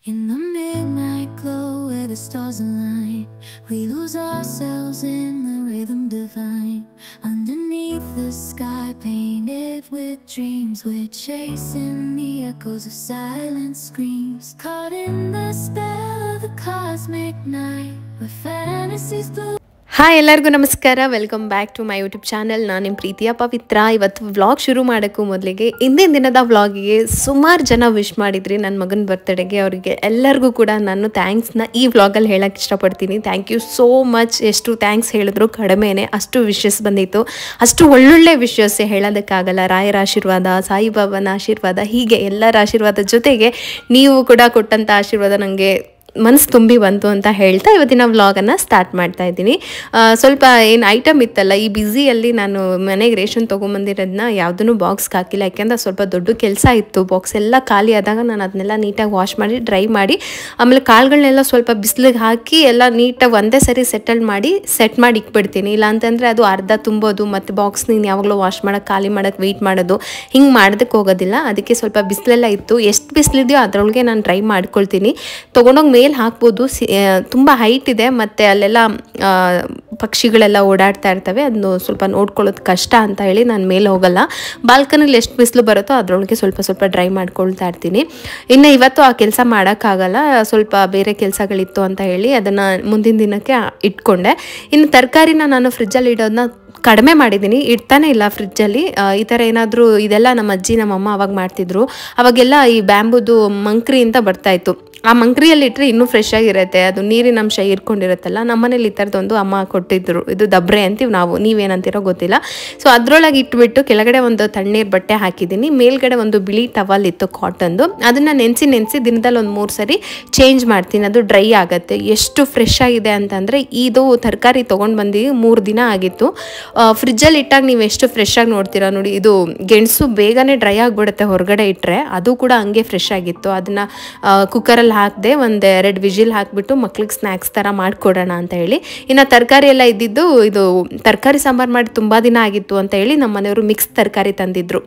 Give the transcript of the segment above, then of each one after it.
In the midnight glow where the stars align, we lose ourselves in the rhythm divine. Underneath the sky painted with dreams, we're chasing the echoes of silent screams. Caught in the spell of the cosmic night, where fantasies bloom. Hi ಎಲ್ಲರಿಗೂ ನಮಸ್ಕಾರ, welcome back to my YouTube channel. ನಾನು ನಿಮ್ಮ ಪ್ರೀತಿಯ ಪವಿತ್ರ. ಇವತ್ತು vlog ಶುರು ಮಾಡೋಕ್ಕೂ ಮೊದಲಿಗೆ ಇಂದಿನ ದಿನದ ವ್ಲಾಗಿಗೆ ಸುಮಾರು ಜನ ವಿಶ್ ಮಾಡಿದ್ರಿ ನನ್ನ ಮಗನ ಬರ್ತ್ಡೇಗೆ. ಅವರಿಗೆ ಎಲ್ಲರಿಗೂ ಕೂಡ ನಾನು ಥ್ಯಾಂಕ್ಸ್ನ ಈ ವ್ಲಾಗಲ್ಲಿ ಹೇಳೋಕ್ಕೆ ಇಷ್ಟಪಡ್ತೀನಿ. Thank you so much. ಎಷ್ಟು ಥ್ಯಾಂಕ್ಸ್ ಹೇಳಿದ್ರು ಕಡಿಮೆನೇ, ಅಷ್ಟು ವಿಶಸ್ ಬಂದಿತ್ತು. ಅಷ್ಟು ಒಳ್ಳೊಳ್ಳೆ ವಿಶಸ್ ಹೇಳೋದಕ್ಕಾಗಲ್ಲ. ರಾಯರ ಆಶೀರ್ವಾದ, ಸಾಯಿಬಾಬಾನ ಆಶೀರ್ವಾದ, ಹೀಗೆ ಎಲ್ಲರ ಆಶೀರ್ವಾದ ಜೊತೆಗೆ ನೀವು ಕೂಡ ಕೊಟ್ಟಂಥ ಆಶೀರ್ವಾದ ನನಗೆ ಮನಸ್ಸು ತುಂಬಿ ಬಂತು ಅಂತ ಹೇಳ್ತಾ ಇವತ್ತಿನ ವ್ಲಾಗನ್ನು ಸ್ಟಾರ್ಟ್ ಮಾಡ್ತಾ ಇದ್ದೀನಿ. ಸ್ವಲ್ಪ ಏನು ಐಟಮ್ ಇತ್ತಲ್ಲ, ಈ ಬ್ಯುಸಿಯಲ್ಲಿ ನಾನು ಮನೆಗೆ ರೇಷನ್ ತೊಗೊಂಬಂದಿರೋದನ್ನ ಯಾವುದೂ ಬಾಕ್ಸ್ಗೆ ಹಾಕಿಲ್ಲ. ಯಾಕೆಂದರೆ ಸ್ವಲ್ಪ ದೊಡ್ಡ ಕೆಲಸ ಇತ್ತು. ಬಾಕ್ಸ್ ಎಲ್ಲ ಖಾಲಿ ಆದಾಗ ನಾನು ಅದನ್ನೆಲ್ಲ ನೀಟಾಗಿ ವಾಶ್ ಮಾಡಿ ಡ್ರೈ ಮಾಡಿ ಆಮೇಲೆ ಕಾಳುಗಳನ್ನೆಲ್ಲ ಸ್ವಲ್ಪ ಬಿಸಿಲಿಗೆ ಹಾಕಿ ಎಲ್ಲ ನೀಟಾಗಿ ಒಂದೇ ಸರಿ ಸೆಟ್ ಮಾಡಿ ಇಟ್ಬಿಡ್ತೀನಿ. ಇಲ್ಲ ಅಂತಂದರೆ ಅದು ಅರ್ಧ ತುಂಬೋದು ಮತ್ತು ಬಾಕ್ಸ್ ನೀನು ಯಾವಾಗಲೂ ವಾಶ್ ಮಾಡೋಕ್ಕೆ ಖಾಲಿ ಮಾಡೋಕ್ಕೆ ವೆಯ್ಟ್ ಮಾಡೋದು ಹಿಂಗೆ ಮಾಡೋದಕ್ಕೆ ಹೋಗೋದಿಲ್ಲ. ಅದಕ್ಕೆ ಸ್ವಲ್ಪ ಬಿಸಿಲೆಲ್ಲ ಇತ್ತು. ಎಷ್ಟು ಬಿಸಿಲಿದೆಯೋ ಅದರೊಳಗೆ ನಾನು ಡ್ರೈ ಮಾಡ್ಕೊಳ್ತೀನಿ. ತೊಗೊಂಡೋಗಿ ಮೇಲೆ ಹಾಕ್ಬೋದು. ತುಂಬ ಹೈಟ್ ಇದೆ ಮತ್ತು ಅಲ್ಲೆಲ್ಲ ಪಕ್ಷಿಗಳೆಲ್ಲ ಓಡಾಡ್ತಾ ಇರ್ತವೆ. ಅದನ್ನು ಸ್ವಲ್ಪ ನೋಡ್ಕೊಳ್ಳೋದು ಕಷ್ಟ ಅಂತ ಹೇಳಿ ನಾನು ಮೇಲೆ ಹೋಗಲ್ಲ. ಬಾಲ್ಕನಿಲಿ ಎಷ್ಟು ಬಿಸಿಲು ಬರುತ್ತೋ ಅದರೊಳಗೆ ಸ್ವಲ್ಪ ಡ್ರೈ ಮಾಡ್ಕೊಳ್ತಾ ಇರ್ತೀನಿ. ಇನ್ನು ಇವತ್ತು ಆ ಕೆಲಸ ಮಾಡೋಕ್ಕಾಗಲ್ಲ, ಸ್ವಲ್ಪ ಬೇರೆ ಕೆಲಸಗಳಿತ್ತು ಅಂತ ಹೇಳಿ ಅದನ್ನು ಮುಂದಿನ ದಿನಕ್ಕೆ ಇಟ್ಕೊಂಡೆ. ಇನ್ನು ತರಕಾರಿನ ನಾನು ಫ್ರಿಜ್ಜಲ್ಲಿ ಇಡೋದನ್ನ ಕಡಿಮೆ ಮಾಡಿದ್ದೀನಿ, ಇಡ್ತಾನೆ ಇಲ್ಲ ಫ್ರಿಜ್ಜಲ್ಲಿ. ಈ ಥರ ಏನಾದರೂ ಇದೆಲ್ಲ ನಮ್ಮ ಅಜ್ಜಿ ನಮ್ಮಮ್ಮ ಅವಾಗ ಮಾಡ್ತಿದ್ರು. ಅವಾಗೆಲ್ಲ ಈ ಬ್ಯಾಂಬುದು ಮಂಕ್ರಿ ಅಂತ ಬರ್ತಾಯಿತ್ತು. ಆ ಮಂಕ್ರಿಯಲ್ಲಿ ಇಟ್ಟರೆ ಇನ್ನೂ ಫ್ರೆಶ್ ಆಗಿರುತ್ತೆ. ಅದು ನೀರಿನ ಅಂಶ ಹೀರ್ಕೊಂಡಿರುತ್ತಲ್ಲ. ನಮ್ಮನೇಲಿ ಈ ಥರದೊಂದು ಅಮ್ಮ ಕೊಟ್ಟಿದ್ರು. ಇದು ದಬ್ರೆ ಅಂತೀವಿ ನಾವು, ನೀವೇನಂತೀರೋ ಗೊತ್ತಿಲ್ಲ. ಸೊ ಅದರೊಳಗೆ ಇಟ್ಬಿಟ್ಟು ಕೆಳಗಡೆ ಒಂದು ತಣ್ಣೀರು ಬಟ್ಟೆ ಹಾಕಿದ್ದೀನಿ. ಮೇಲ್ಗಡೆ ಒಂದು ಬಿಳಿ ಟವಲ್ ಇತ್ತು ಕಾಟನ್ದು. ಅದನ್ನು ನೆನೆಸಿ ದಿನದಲ್ಲಿ ಒಂದು 3 ಸರಿ ಚೇಂಜ್ ಮಾಡ್ತೀನಿ. ಅದು ಡ್ರೈ ಆಗುತ್ತೆ. ಎಷ್ಟು ಫ್ರೆಶ್ ಆಗಿದೆ ಅಂತಂದರೆ ಇದು ತರಕಾರಿ ತೊಗೊಂಡು ಬಂದು 3 ದಿನ ಆಗಿತ್ತು. ಫ್ರಿಜ್ಜಲ್ಲಿ ಇಟ್ಟಾಗ ನೀವು ಎಷ್ಟು ಫ್ರೆಶ್ ಆಗಿ ನೋಡ್ತೀರಾ ನೋಡಿ. ಇದು ಗೆಣಸು ಬೇಗನೆ ಡ್ರೈ ಆಗಿಬಿಡುತ್ತೆ ಹೊರಗಡೆ ಇಟ್ಟರೆ. ಅದು ಕೂಡ ಹಂಗೆ ಫ್ರೆಶ್ ಆಗಿತ್ತು. ಅದನ್ನು ಕುಕ್ಕರಲ್ಲಿ ಹಾಕಿದೆ, 1-2 ವಿಜಿಲ್ ಹಾಕಿಬಿಟ್ಟು ಮಕ್ಳಿಗೆ ಸ್ನ್ಯಾಕ್ಸ್ ಥರ ಮಾಡಿಕೊಡೋಣ ಅಂತ ಹೇಳಿ. ಇನ್ನು ತರಕಾರಿ ಎಲ್ಲ ಇದ್ದಿದ್ದು, ಇದು ತರಕಾರಿ ಸಾಂಬಾರು ಮಾಡಿ ತುಂಬ ದಿನ ಆಗಿತ್ತು ಅಂತ ಹೇಳಿ ನಮ್ಮ ಮನೆಯವರು ಮಿಕ್ಸ್ ತರಕಾರಿ ತಂದಿದ್ರು.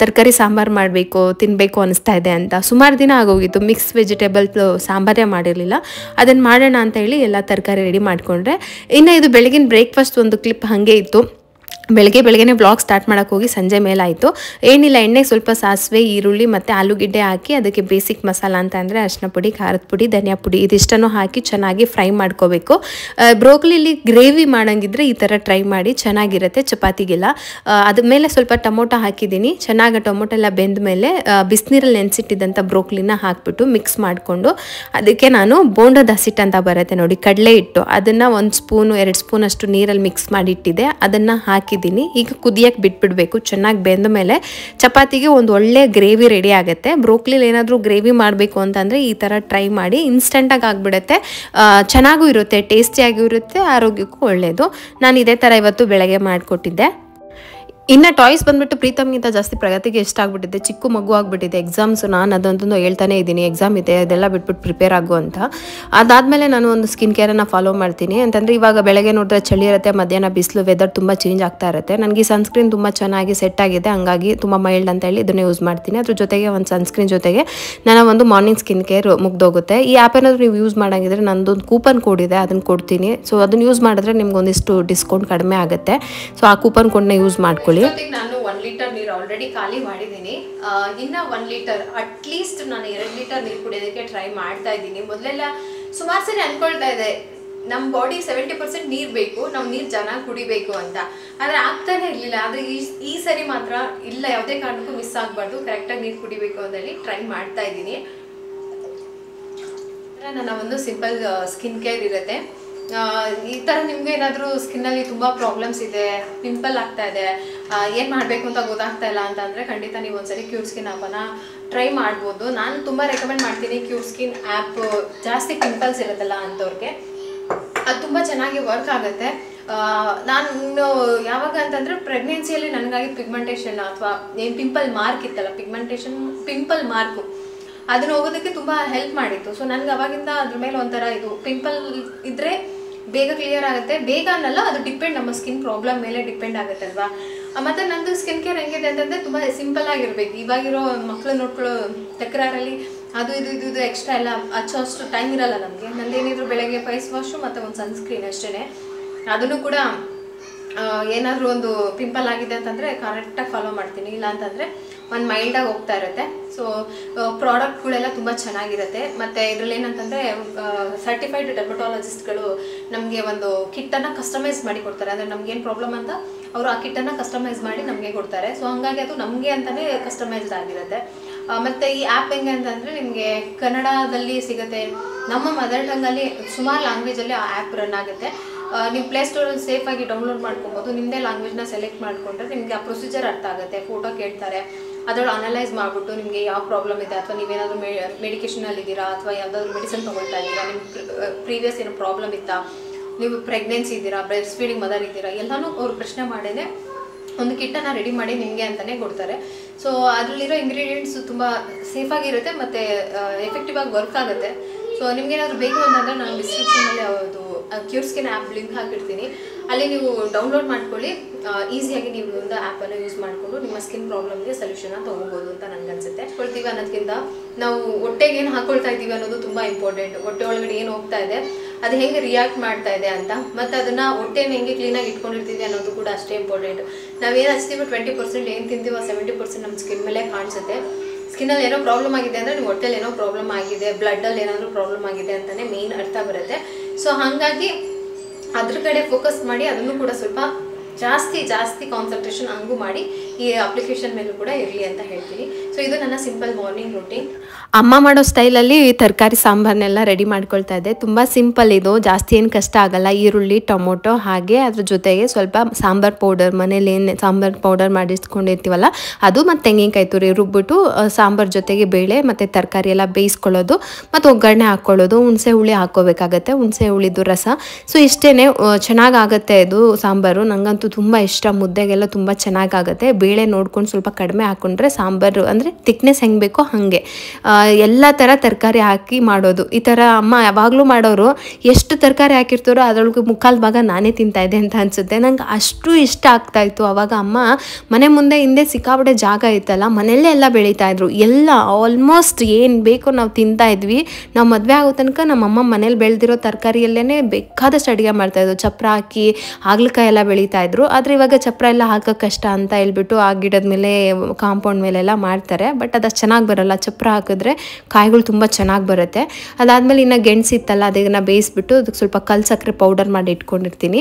ತರಕಾರಿ ಸಾಂಬಾರು ಮಾಡಬೇಕು, ತಿನ್ನಬೇಕು ಅನಿಸ್ತಾ ಇದೆ ಅಂತ. ಸುಮಾರು ದಿನ ಆಗೋಗಿತ್ತು. ಮಿಕ್ಸ್ ವೆಜಿಟೇಬಲ್ ಸಾಂಬಾರೇ ಮಾಡಿರಲಿಲ್ಲ. ಅದನ್ನು ಮಾಡೋಣ ಅಂತ ಹೇಳಿ ಎಲ್ಲ ತರಕಾರಿ ರೆಡಿ ಮಾಡಿಕೊಂಡ್ರೆ. ಇನ್ನು ಇದು ಬೆಳಗಿನ ಬ್ರೇಕ್ಫಾಸ್ಟ್ ಒಂದು ಕ್ಲಿಪ್ ಹಾಗೆ ಇತ್ತು. ಬೆಳಗ್ಗೆನೇ ಬ್ಲಾಗ್ ಸ್ಟಾರ್ಟ್ ಮಾಡೋಕ್ಕೆ ಹೋಗಿ ಸಂಜೆ ಮೇಲಾಯಿತು. ಏನಿಲ್ಲ, ಎಣ್ಣೆಗೆ ಸ್ವಲ್ಪ ಸಾಸಿವೆ, ಈರುಳ್ಳಿ ಮತ್ತು ಆಲೂಗೆಡ್ಡೆ ಹಾಕಿ ಅದಕ್ಕೆ ಬೇಸಿಕ್ ಮಸಾಲ ಅಂತ ಅಂದರೆ ಅರಿಶಿನ ಪುಡಿ, ಖಾರದ ಪುಡಿ, ಧನಿಯಾ ಪುಡಿ ಇದಿಷ್ಟನ್ನು ಹಾಕಿ ಚೆನ್ನಾಗಿ ಫ್ರೈ ಮಾಡ್ಕೋಬೇಕು. ಬ್ರೋಕ್ಲಿಲಿ ಗ್ರೇವಿ ಮಾಡೋಂಗಿದ್ರೆ ಈ ಥರ ಟ್ರೈ ಮಾಡಿ, ಚೆನ್ನಾಗಿರುತ್ತೆ ಚಪಾತಿಗೆಲ್ಲ. ಅದ್ರ ಮೇಲೆ ಸ್ವಲ್ಪ ಟೊಮೊಟೊ ಹಾಕಿದ್ದೀನಿ. ಚೆನ್ನಾಗಿ ಟೊಮೊಟೊ ಎಲ್ಲ ಬೆಂದ ಮೇಲೆ ಬಿಸಿನೀರಲ್ಲಿ ನೆನೆಸಿಟ್ಟಿದ್ದಂಥ ಬ್ರೋಕ್ಲಿನ ಹಾಕಿಬಿಟ್ಟು ಮಿಕ್ಸ್ ಮಾಡಿಕೊಂಡು ಅದಕ್ಕೆ ನಾನು ಬೋಂಡದ ಹಸಿಟ್ಟು ಅಂತ ಬರುತ್ತೆ ನೋಡಿ, ಕಡಲೆ ಹಿಟ್ಟು, ಅದನ್ನು 1 ಸ್ಪೂನು 2 ಸ್ಪೂನಷ್ಟು ನೀರಲ್ಲಿ ಮಿಕ್ಸ್ ಮಾಡಿಟ್ಟಿದ್ದೆ. ಅದನ್ನು ಹಾಕಿ ಈಗ ಕುದಿಯಕ್ಕೆ ಬಿಟ್ಬಿಡ್ಬೇಕು. ಚೆನ್ನಾಗಿ ಬೆಂದ ಮೇಲೆ ಚಪಾತಿಗೆ ಒಂದು ಒಳ್ಳೆ ಗ್ರೇವಿ ರೆಡಿ ಆಗುತ್ತೆ. ಬ್ರೋಕ್ಲಿಲಿ ಏನಾದರೂ ಗ್ರೇವಿ ಮಾಡಬೇಕು ಅಂತಂದರೆ ಈ ಥರ ಟ್ರೈ ಮಾಡಿ. ಇನ್ಸ್ಟೆಂಟಾಗಿ ಆಗಿಬಿಡುತ್ತೆ. ಚೆನ್ನಾಗೂ ಇರುತ್ತೆ, ಟೇಸ್ಟಿಯಾಗೂ ಇರುತ್ತೆ, ಆರೋಗ್ಯಕ್ಕೂ ಒಳ್ಳೆಯದು. ನಾನು ಇದೇ ಥರ ಇವತ್ತು ಬೆಳಗ್ಗೆ ಮಾಡಿಕೊಟ್ಟಿದ್ದೆ. ಇನ್ನು ಟಾಯ್ಸ್ ಬಂದುಬಿಟ್ಟು ಪ್ರೀತಮ್ಗಿಂತ ಜಾಸ್ತಿ ಪ್ರಗತಿಗೆ ಎಷ್ಟಾಗ್ಬಿಟ್ಟಿದೆ. ಚಿಕ್ಕ ಮಗು ಆಗಿಬಿಟ್ಟಿದೆ. ಎಕ್ಸಾಮ್ಸು ನಾನು ಅದಂತೂ ಹೇಳ್ತಾನೆ ಇದ್ದೀನಿ, ಎಕ್ಸಾಮ್ ಇದೆ, ಅದೆಲ್ಲ ಬಿಟ್ಬಿಟ್ಟು ಪ್ರಿಪೇರ್ ಆಗು ಅಂತ. ಅದಾದಮೇಲೆ ನಾನು ಒಂದು ಸ್ಕಿನ್ ಕೇರನ್ನು ಫಾಲೋ ಮಾಡ್ತೀನಿ. ಅಂತಂದರೆ ಇವಾಗ ಬೆಳಗ್ಗೆ ನೋಡಿದ್ರೆ ಚಳಿ ಇರುತ್ತೆ, ಮಧ್ಯಾಹ್ನ ಬಿಸಿಲು, ವೆದರ್ ತುಂಬ ಚೇಂಜ್ ಆಗ್ತಾ ಇರುತ್ತೆ. ನನಗೆ ಸನ್ಸ್ಕ್ರೀನ್ ತುಂಬ ಚೆನ್ನಾಗಿ ಸೆಟ್ ಆಗಿದೆ, ಹಂಗಾಗಿ ತುಂಬ ಮೈಲ್ಡ್ ಅಂತ ಹೇಳಿ ಇದನ್ನು ಯೂಸ್ ಮಾಡ್ತೀನಿ. ಅದ್ರ ಜೊತೆಗೆ ಒಂದು ಸನ್ಸ್ಕ್ರೀನ್ ಜೊತೆಗೆ ನಾನು ಒಂದು ಮಾರ್ನಿಂಗ್ ಸ್ಕಿನ್ ಕೇರ್ ಮುಗ್ದೋಗುತ್ತೆ. ಈ ಆ್ಯಪ್ ಏನಾದರೂ ನೀವು ಯೂಸ್ ಮಾಡೋಂಗಿದ್ರೆ ನನ್ನದೊಂದು ಕೂಪನ್ ಕೋಡ್ ಇದೆ, ಅದನ್ನು ಕೊಡ್ತೀನಿ. ಸೊ ಅದನ್ನು ಯೂಸ್ ಮಾಡಿದ್ರೆ ನಿಮ್ಗೆ ಒಂದಿಷ್ಟು ಡಿಸ್ಕೌಂಟ್ ಕಡಿಮೆ ಆಗುತ್ತೆ. ಸೊ ಆ ಕೂಪನ್ ಕೋಡ್ನ ಯೂಸ್ ಮಾಡ್ಕೊಳ್ಳಿ. ನಾನು 1 ಲೀಟರ್ ನೀರು ಆಲ್ರೆಡಿ ಖಾಲಿ ಮಾಡಿದ್ದೀನಿ. ಇನ್ನು 1 ಲೀಟರ್ ಅಟ್ಲೀಸ್ಟ್ ನಾನು 2 ಲೀಟರ್ ನೀರು ಕುಡಿಯೋದಕ್ಕೆ ಟ್ರೈ ಮಾಡ್ತಾ ಇದ್ದೀನಿ. ಮೊದಲೆಲ್ಲ ಸುಮಾರು ಸರಿ ಅನ್ಕೊಳ್ತಾ ಇದೆ, ನಮ್ಮ ಬಾಡಿ 70% ನೀರು ಬೇಕು, ನಾವು ನೀರು ಚೆನ್ನಾಗಿ ಕುಡಿಬೇಕು ಅಂತ. ಆದರೆ ಆಗ್ತಾನೆ ಇರಲಿಲ್ಲ. ಆದರೆ ಈ ಸರಿ ಮಾತ್ರ ಇಲ್ಲ, ಯಾವುದೇ ಕಾರಣಕ್ಕೂ ಮಿಸ್ ಆಗಬಾರ್ದು, ಕರೆಕ್ಟಾಗಿ ನೀರು ಕುಡಿಬೇಕು ಅಂತ ಹೇಳಿ ಟ್ರೈ ಮಾಡ್ತಾ ಇದ್ದೀನಿ. ನನ್ನ ಒಂದು ಸಿಂಪಲ್ ಸ್ಕಿನ್ ಕೇರ್ ಇರುತ್ತೆ. ಈ ಥರ ನಿಮ್ಗೆ ಏನಾದರೂ ಸ್ಕಿನ್ನಲ್ಲಿ ತುಂಬ ಪ್ರಾಬ್ಲಮ್ಸ್ ಇದೆ, ಪಿಂಪಲ್ ಆಗ್ತಾ ಇದೆ, ಏನು ಮಾಡಬೇಕು ಅಂತ ಗೊತ್ತಾಗ್ತಾ ಇಲ್ಲ ಅಂತಂದರೆ ಖಂಡಿತ ನೀವು ಒಂದ್ಸರಿ ಕ್ಯೂರ್ ಸ್ಕಿನ್ ಆ್ಯಪನ್ನು ಟ್ರೈ ಮಾಡ್ಬೋದು. ನಾನು ತುಂಬ ರೆಕಮೆಂಡ್ ಮಾಡ್ತೀನಿ ಕ್ಯೂರ್ ಸ್ಕಿನ್ ಆ್ಯಪ್. ಜಾಸ್ತಿ ಪಿಂಪಲ್ಸ್ ಇರುತ್ತಲ್ಲ ಅಂಥವ್ರಿಗೆ ಅದು ತುಂಬ ಚೆನ್ನಾಗಿ ವರ್ಕ್ ಆಗುತ್ತೆ. ನಾನು ಯಾವಾಗ ಅಂತಂದರೆ ಪ್ರೆಗ್ನೆನ್ಸಿಯಲ್ಲಿ ನನಗಾಗಿ ಪಿಗ್ಮೆಂಟೇಷನ್ ಅಥವಾ ಏನು ಪಿಂಪಲ್ ಮಾರ್ಕ್ ಇತ್ತಲ್ಲ, ಪಿಂಪಲ್ ಮಾರ್ಕು ಅದನ್ನು ಹೋಗೋದಕ್ಕೆ ತುಂಬ ಹೆಲ್ಪ್ ಮಾಡಿತ್ತು. ಸೊ ನನಗೆ ಅವಾಗಿಂದ ಅದ್ರ ಮೇಲೆ ಒಂಥರ ಇದು ಪಿಂಪಲ್ ಇದ್ದರೆ ಬೇಗ ಕ್ಲಿಯರ್ ಆಗುತ್ತೆ. ಬೇಗ ಅನ್ನಲ್ಲ, ಅದು ಡಿಪೆಂಡ್, ನಮ್ಮ ಸ್ಕಿನ್ ಪ್ರಾಬ್ಲಮ್ ಮೇಲೆ ಡಿಪೆಂಡ್ ಆಗುತ್ತೆ ಅಲ್ವಾ. ಮತ್ತು ನಂದು ಸ್ಕಿನ್ ಕೇರ್ ಹೆಂಗಿದೆ ಅಂತಂದರೆ ತುಂಬ ಸಿಂಪಲ್ ಆಗಿರಬೇಕು. ಇವಾಗಿರೋ ಮಕ್ಕಳು ನೋಡ್ಕೊಳ್ಳೋ ತಕರಾರಲ್ಲಿ ಅದು ಇದು ಎಕ್ಸ್ಟ್ರಾ ಎಲ್ಲ ಹಚ್ಚೋ ಅಷ್ಟು ಟೈಮ್ ಇರಲ್ಲ ನಮಗೆ. ನಂದೇನಿದ್ರು ಬೆಳಗ್ಗೆ ಫೇಸ್ ವಾಶು ಮತ್ತು ಒಂದು ಸನ್ಸ್ಕ್ರೀನ್ ಅಷ್ಟೇ. ಅದನ್ನು ಕೂಡ ಏನಾದರೂ ಒಂದು ಪಿಂಪಲ್ ಆಗಿದೆ ಅಂತಂದರೆ ಕರೆಕ್ಟಾಗಿ ಫಾಲೋ ಮಾಡ್ತೀನಿ, ಇಲ್ಲ ಅಂತಂದರೆ ಒಂದು ಮೈಲ್ಡಾಗಿ ಹೋಗ್ತಾ ಇರುತ್ತೆ. ಸೊ ಪ್ರಾಡಕ್ಟ್ಗಳೆಲ್ಲ ತುಂಬ ಚೆನ್ನಾಗಿರುತ್ತೆ. ಮತ್ತು ಇದರಲ್ಲಿ ಏನಂತಂದರೆ ಸರ್ಟಿಫೈಡ್ ಡರ್ಮಟಾಲಜಿಸ್ಟ್ಗಳು ನಮಗೆ ಒಂದು ಕಿಟ್ಟನ್ನು ಕಸ್ಟಮೈಸ್ ಮಾಡಿ ಕೊಡ್ತಾರೆ. ಅಂದರೆ ನಮಗೇನು ಪ್ರಾಬ್ಲಮ್ ಅಂತ ಅವರು ಆ ಕಿಟ್ಟನ್ನು ಕಸ್ಟಮೈಸ್ ಮಾಡಿ ನಮಗೆ ಕೊಡ್ತಾರೆ. ಸೊ ಹಾಗಾಗಿ ಅದು ನಮಗೆ ಅಂತಲೇ ಕಸ್ಟಮೈಸ್ಡ್ ಆಗಿರುತ್ತೆ. ಮತ್ತು ಈ ಆ್ಯಪ್ ಹೆಂಗೆ ಅಂತಂದರೆ ನಿಮಗೆ ಕನ್ನಡದಲ್ಲಿ ಸಿಗುತ್ತೆ, ನಮ್ಮ ಮದರ್ ಟಂಗಲ್ಲಿ ಸುಮಾರು ಲ್ಯಾಂಗ್ವೇಜಲ್ಲಿ ಆ ಆ್ಯಪ್ ರನ್ ಆಗುತ್ತೆ. ನೀವು ಪ್ಲೇಸ್ಟೋರಲ್ಲಿ ಸೇಫಾಗಿ ಡೌನ್ಲೋಡ್ ಮಾಡ್ಕೊಬೋದು. ನಿಮ್ಮದೇ ಲ್ಯಾಂಗ್ವೇಜ್ನ ಸೆಲೆಕ್ಟ್ ಮಾಡಿಕೊಂಡ್ರೆ ನಿಮಗೆ ಆ ಪ್ರೊಸೀಜರ್ ಅರ್ಥ ಆಗುತ್ತೆ. ಫೋಟೋ ಕೇಳ್ತಾರೆ, ಅದರೊಳಗೆ ಅನಲೈಸ್ ಮಾಡಿಬಿಟ್ಟು ನಿಮಗೆ ಯಾವ ಪ್ರಾಬ್ಲಮ್ ಇದೆ, ಅಥವಾ ನೀವೇನಾದರೂ ಮೆಡಿಕೇಷನಲ್ಲಿದ್ದೀರಾ, ಅಥವಾ ಯಾವುದಾದ್ರೂ ಮೆಡಿಸಿನ್ ತೊಗೊಳ್ತಾ ಇದ್ದೀರಾ, ನಿಮ್ಗೆ ಪ್ರೀವಿಯಸ್ ಏನೋ ಪ್ರಾಬ್ಲಮ್ ಇತ್ತಾ, ನೀವು ಪ್ರೆಗ್ನೆನ್ಸಿ ಇದ್ದೀರಾ, ಬ್ರೆಸ್ಟ್ ಫೀಡಿಂಗ್ ಮದರ್ ಇದ್ದೀರಾ, ಎಲ್ಲನೂ ಅವ್ರು ಪ್ರಶ್ನೆ ಮಾಡೇ ಒಂದು ಕಿಟ್ಟನ್ನು ರೆಡಿ ಮಾಡಿ ನಿಮಗೆ ಅಂತಲೇ ಕೊಡ್ತಾರೆ. ಸೊ ಅದರಲ್ಲಿರೋ ಇಂಗ್ರೀಡಿಯೆಂಟ್ಸ್ ತುಂಬ ಸೇಫಾಗಿರುತ್ತೆ ಮತ್ತು ಎಫೆಕ್ಟಿವ್ ಆಗಿ ವರ್ಕ್ ಆಗುತ್ತೆ. ಸೊ ನಿಮಗೇನಾದರೂ ಬೇಕು ಅಂತಂದರೆ ನಾನು ಡಿಸ್ಕ್ರಿಪ್ಷನಲ್ಲಿ ಅದು ಕ್ಯೂರ್ ಸ್ಕಿನ್ ಆ್ಯಪ್ ಲಿಂಕ್ ಹಾಕಿರ್ತೀನಿ, ಅಲ್ಲಿ ನೀವು ಡೌನ್ಲೋಡ್ ಮಾಡ್ಕೊಳ್ಳಿ. ಈಸಿಯಾಗಿ ನೀವು ಒಂದು ಆ್ಯಪನ್ನು ಯೂಸ್ ಮಾಡಿಕೊಂಡು ನಿಮ್ಮ ಸ್ಕಿನ್ ಪ್ರಾಬ್ಲಮ್ಗೆ ಸೊಲ್ಯೂಷನ್ನ ತೊಗೋಬೋದು ಅಂತ ನನಗನ್ಸುತ್ತೆ. ಕೊಡ್ತೀವಿ ಅನ್ನೋದಕ್ಕಿಂತ ನಾವು ಹೊಟ್ಟೆಗೆ ಏನು ಹಾಕ್ಕೊಳ್ತಾ ಇದ್ದೀವಿ ಅನ್ನೋದು ತುಂಬ ಇಂಪಾರ್ಟೆಂಟ್. ಹೊಟ್ಟೆ ಒಳಗಡೆ ಏನು ಹೋಗ್ತಾ ಇದೆ, ಅದು ಹೆಂಗೆ ರಿಯಾಕ್ಟ್ ಮಾಡ್ತಾ ಇದೆ ಅಂತ, ಮತ್ತು ಅದನ್ನು ಹೊಟ್ಟೆನ ಹೆಂಗೆ ಕ್ಲೀನಾಗಿ ಇಟ್ಕೊಂಡಿರ್ತೀವಿ ಅನ್ನೋದು ಕೂಡ ಅಷ್ಟೇ ಇಂಪಾರ್ಟೆಂಟ್. ನಾವೇನು ಹಚ್ತೀವೋ 20% ಏನು ತಿಂತೀವೋ 70% ನಮ್ಮ ಸ್ಕಿನ್ ಮೇಲೆ ಕಾಣಿಸುತ್ತೆ. ಸ್ಕಿನ್ನಲ್ಲಿ ಏನೋ ಪ್ರಾಬ್ಲಮ್ ಆಗಿದೆ ಅಂದರೆ ನೀವು ಹೊಟ್ಟೆಲಿ ಏನೋ ಪ್ರಾಬ್ಲಮ್ ಆಗಿದೆ, ಬ್ಲಡ್ಡಲ್ಲಿ ಏನಾದರೂ ಪ್ರಾಬ್ಲಮ್ ಆಗಿದೆ ಅಂತಲೇ ಮೇಯ್ನ್ ಅರ್ಥ ಬರುತ್ತೆ. ಸೊ ಹಾಗಾಗಿ ಅದ್ರ ಕಡೆ ಫೋಕಸ್ ಮಾಡಿ ಅದನ್ನು ಕೂಡ ಸ್ವಲ್ಪ ಜಾಸ್ತಿ ಕಾನ್ಸಂಟ್ರೇಷನ್ ಹಂಗೂ ಮಾಡಿ ಈ ಅಪ್ಲಿಕೇಶನ್ ಮೇಲೂ ಕೂಡ ಇರಲಿ ಅಂತ ಹೇಳ್ತೀನಿ. ಸೊ ಇದು ನನ್ನ ಸಿಂಪಲ್ ಮಾರ್ನಿಂಗ್ ರೂಟೀನ್. ಅಮ್ಮ ಮಾಡೋ ಸ್ಟೈಲಲ್ಲಿ ತರಕಾರಿ ಸಾಂಬಾರನ್ನೆಲ್ಲ ರೆಡಿ ಮಾಡ್ಕೊಳ್ತಾ ಇದ್ದೆ. ತುಂಬ ಸಿಂಪಲ್ ಇದು, ಜಾಸ್ತಿ ಏನು ಕಷ್ಟ ಆಗಲ್ಲ. ಈರುಳ್ಳಿ, ಟೊಮೊಟೊ, ಹಾಗೆ ಅದ್ರ ಜೊತೆಗೆ ಸ್ವಲ್ಪ ಸಾಂಬಾರು ಪೌಡರ್, ಮನೇಲಿ ಏನು ಸಾಂಬಾರು ಪೌಡರ್ ಮಾಡಿಸ್ಕೊಂಡಿರ್ತೀವಲ್ಲ ಅದು, ಮತ್ತು ತೆಂಗಿನಕಾಯಿ ತುರಿ ರುಬ್ಬಿಟ್ಟು ಸಾಂಬಾರು ಜೊತೆಗೆ ಬೇಳೆ ಮತ್ತು ತರಕಾರಿ ಎಲ್ಲ ಬೇಯಿಸ್ಕೊಳ್ಳೋದು, ಮತ್ತು ಒಗ್ಗರಣೆ ಹಾಕ್ಕೊಳ್ಳೋದು, ಹುಣಸೆ ಹುಳಿ ಹಾಕ್ಕೋಬೇಕಾಗತ್ತೆ, ಹುಣಸೆ ಹುಳಿದು ರಸ. ಸೊ ಇಷ್ಟೇ, ಚೆನ್ನಾಗಾಗತ್ತೆ ಇದು ಸಾಂಬಾರು. ನನಗಂತೂ ತುಂಬ ಇಷ್ಟ, ಮುದ್ದೆಗೆಲ್ಲ ತುಂಬ ಚೆನ್ನಾಗಾಗುತ್ತೆ. ಬೇಳೆ ನೋಡ್ಕೊಂಡು ಸ್ವಲ್ಪ ಕಡಿಮೆ ಹಾಕ್ಕೊಂಡ್ರೆ ಸಾಂಬಾರು ಅಂದರೆ ತಿಕ್ನೆಸ್ ಹೆಂಗೆ ಬೇಕೋ ಹಾಗೆ ಎಲ್ಲ ಥರ ತರಕಾರಿ ಹಾಕಿ ಮಾಡೋದು. ಈ ಥರ ಅಮ್ಮ ಯಾವಾಗಲೂ ಮಾಡೋರು. ಎಷ್ಟು ತರಕಾರಿ ಹಾಕಿರ್ತಾರೋ ಅದರೊಳಗೆ ಮುಕ್ಕಾಲು ಭಾಗ ನಾನೇ ತಿಂತಾಯಿದ್ದೆ ಅಂತ ಅನಿಸುತ್ತೆ. ನಂಗೆ ಅಷ್ಟು ಇಷ್ಟ ಆಗ್ತಾಯಿತ್ತು. ಆವಾಗ ಅಮ್ಮ ಮನೆ ಮುಂದೆ ಹಿಂದೆ ಸಿಕ್ಕಾಪಟ್ಟೆ ಜಾಗ ಇತ್ತಲ್ಲ, ಮನೆಯಲ್ಲೇ ಎಲ್ಲ ಬೆಳೀತಾಯಿದ್ರು. ಎಲ್ಲ ಆಲ್ಮೋಸ್ಟ್ ಏನು ಬೇಕೋ ನಾವು ತಿಂತಾಯಿದ್ವಿ. ನಾವು ಮದುವೆ ಆಗೋ ತನಕ ನಮ್ಮಮ್ಮ ಮನೇಲಿ ಬೆಳೆದಿರೋ ತರಕಾರಿಯಲ್ಲೇ ಬೇಕಾದಷ್ಟು ಅಡುಗೆ ಮಾಡ್ತಾಯಿದ್ರು. ಚಪ್ರ ಹಾಕಿ ಹಾಗಲಕಾಯಿ ಎಲ್ಲ ಬೆಳೀತಾಯಿದ್ರು. ಆದರೆ ಇವಾಗ ಚಪ್ರ ಎಲ್ಲ ಹಾಕೋಕ್ಕೆ ಕಷ್ಟ ಅಂತ ಹೇಳ್ಬಿಟ್ಟು ಆ ಗಿಡದ ಮೇಲೆ, ಕಾಂಪೌಂಡ್ ಮೇಲೆಲ್ಲ ಮಾಡ್ತಾರೆ. ಬಟ್ ಅದು ಚೆನ್ನಾಗಿ ಬರೋಲ್ಲ. ಚಪ್ರ ಹಾಕಿದ್ರೆ ಕಾಯಿಗಳು ತುಂಬ ಚೆನ್ನಾಗಿ ಬರುತ್ತೆ. ಅದಾದಮೇಲೆ ಇನ್ನು ಗೆಣಸಿತ್ತಲ್ಲ, ಅದನ್ನು ಬೇಯಿಸ್ಬಿಟ್ಟು ಅದಕ್ಕೆ ಸ್ವಲ್ಪ ಕಲ್ಲು ಸಕ್ಕರೆ ಪೌಡರ್ ಮಾಡಿ ಇಟ್ಕೊಂಡಿರ್ತೀನಿ.